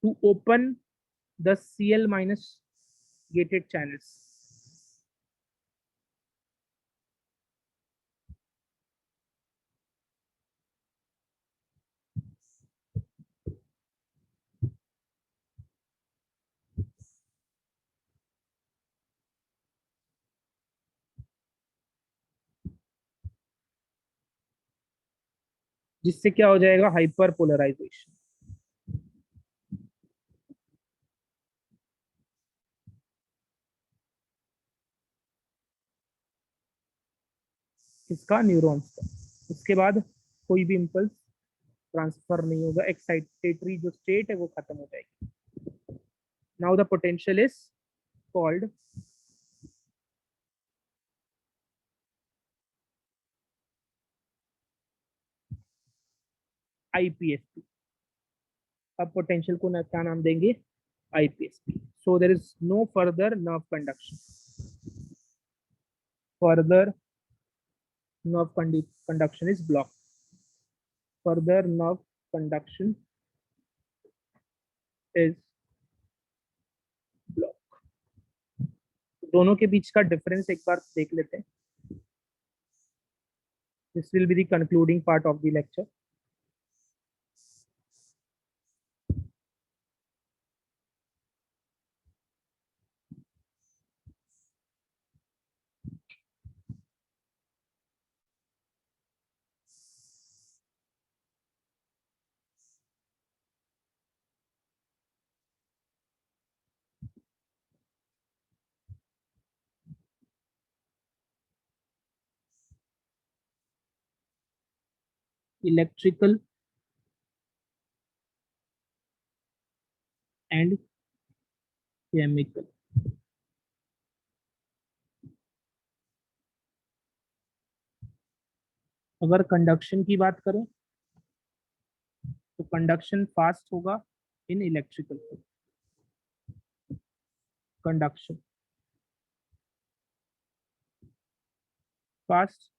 to open the Cl minus gated channels। जिससे क्या हो जाएगा? Hyper polarisation. इसका न्यूरॉन्स का। उसके बाद कोई भी इम्पल्स ट्रांसफर नहीं होगा, एक्साइटेटरी जो स्टेट है वो खत्म हो जाएगी। Now the potential is called IPSP. अब पोटेंशियल को क्या नाम देंगे? IPSP. So there is no further nerve conduction, further nerve conduction is blocked, further nerve conduction is blocked। दोनों के बीच का डिफरेंस एक बार देख लेते हैं। This will be the concluding part of the lecture. Electrical and chemical. अगर कंडक्शन की बात करें तो कंडक्शन फास्ट होगा इन इलेक्ट्रिकल, कंडक्शन फास्ट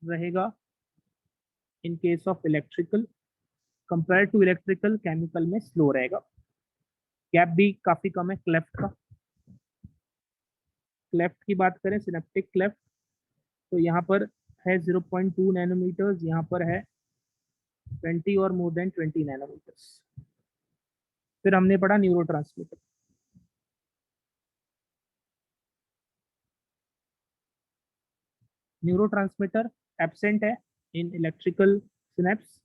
रहेगा in case of electrical, compare to electrical chemical में स्लो रहेगा। गैप भी काफी कम है क्लेफ्ट का। क्लेफ्ट की बात करें, सिनेप्टिक क्लेफ्ट, तो यहाँ पर है 0.2 नैनोमीटर्स, यहाँ पर है 20 और मोर देन 20 नैनोमीटर्स। फिर हमने पढ़ा न्यूरोट्रांसमीटर। न्यूरोट्रांसमीटर एब्सेंट है in electrical synapse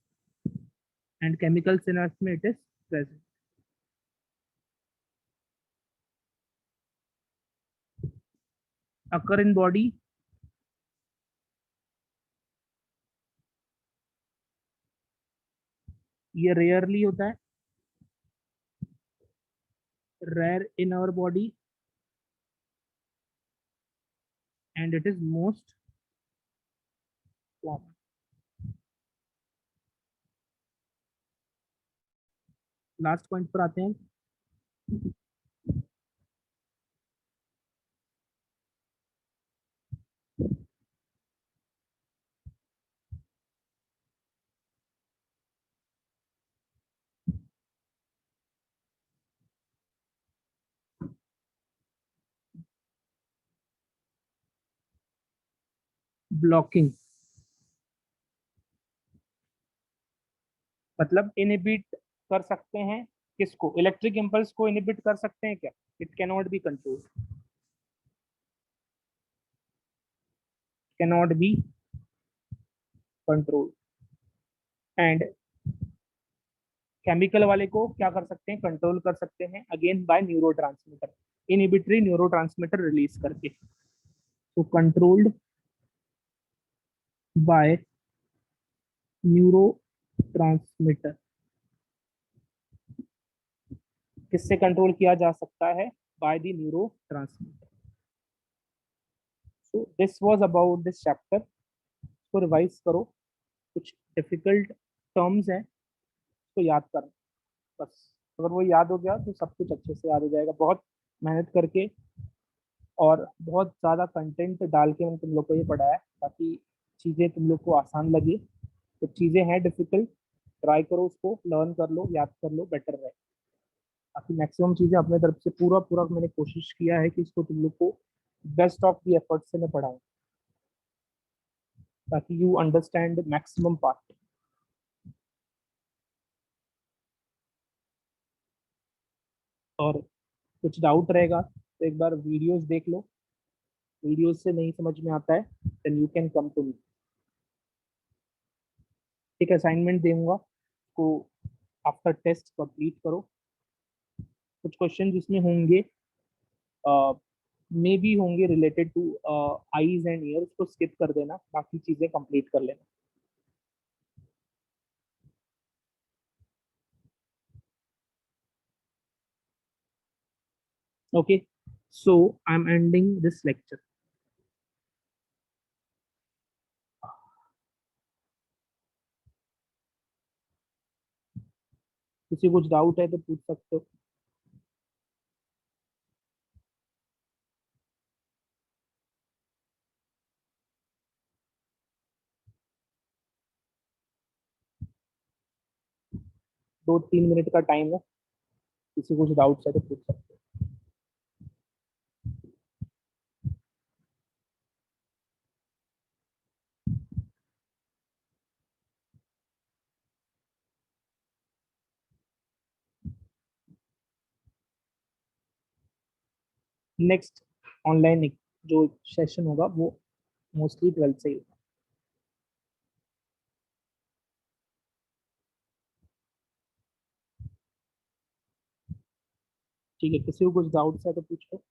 and chemical synapse में it is present. Occur in body, ये रेयरली होता है, rare in our body, and it is most common। Last point पर आते हैं। ब्लॉकिंग मतलब इनहिबिट कर सकते हैं किसको, इलेक्ट्रिक इंपल्स को इनहिबिट कर सकते हैं क्या? It cannot be control, cannot be control. And chemical वाले को क्या कर सकते हैं, कंट्रोल कर सकते हैं, again by neurotransmitter, inhibitory neurotransmitter release करके। तो कंट्रोल्ड बाय न्यूरोट्रांसमीटर, किससे कंट्रोल किया जा सकता है? By the neurotransmitter. So this was about this chapter. इसको रिवाइज करो, कुछ डिफिकल्ट टर्म्स हैं तो याद करना बस। अगर वो याद हो गया तो सब कुछ अच्छे से याद हो जाएगा। बहुत मेहनत करके और बहुत ज़्यादा कंटेंट डाल के मैंने तुम लोग को ये पढ़ाया है, ताकि चीज़ें तुम लोग को आसान लगे। तो चीज़ें हैं डिफिकल्ट, ट्राई करो, उसको लर्न कर लो, याद कर लो, बेटर रहे। बाकी मैक्सिमम चीज़ें अपने तरफ से पूरा पूरा मैंने कोशिश किया है कि इसको तुम लोग को बेस्ट ऑफ दी एफर्ट से मैं पढ़ाऊँ, ताकि यू अंडरस्टैंड मैक्सिमम पार्ट। और कुछ डाउट रहेगा तो एक बार वीडियोस देख लो, वीडियोस से नहीं समझ में आता है then you can come to me. एक असाइनमेंट दूंगा को आफ्टर टेस्ट कंप्लीट करो। कुछ क्वेश्चन जिसमें होंगे मे बी होंगे related two eyes and year, उसको स्किप कर देना, बाकी चीजें कंप्लीट कर लेना। Okay, so I am ending this lecture. किसी कुछ डाउट है तो पूछ सकते हो। दो तीन मिनट का टाइम है, किसी कुछ डाउट है तो पूछ सकते हो। नेक्स्ट ऑनलाइन जो सेशन होगा वो मोस्टली 12 से ही होगा। ठीक है, किसी को कुछ डाउट है तो पूछो।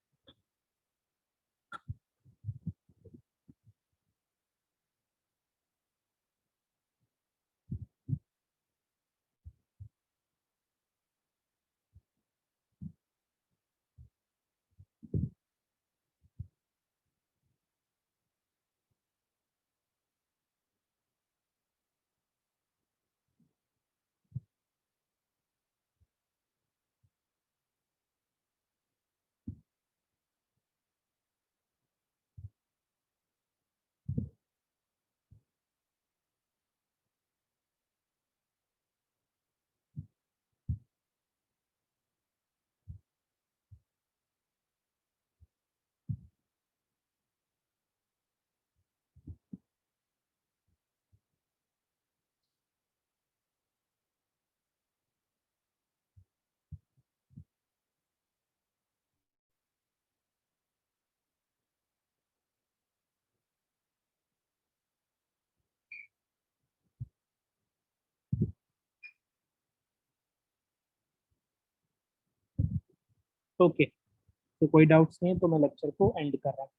ओके, तो कोई डाउट्स नहीं है तो मैं लेक्चर को एंड कर रहा हूँ।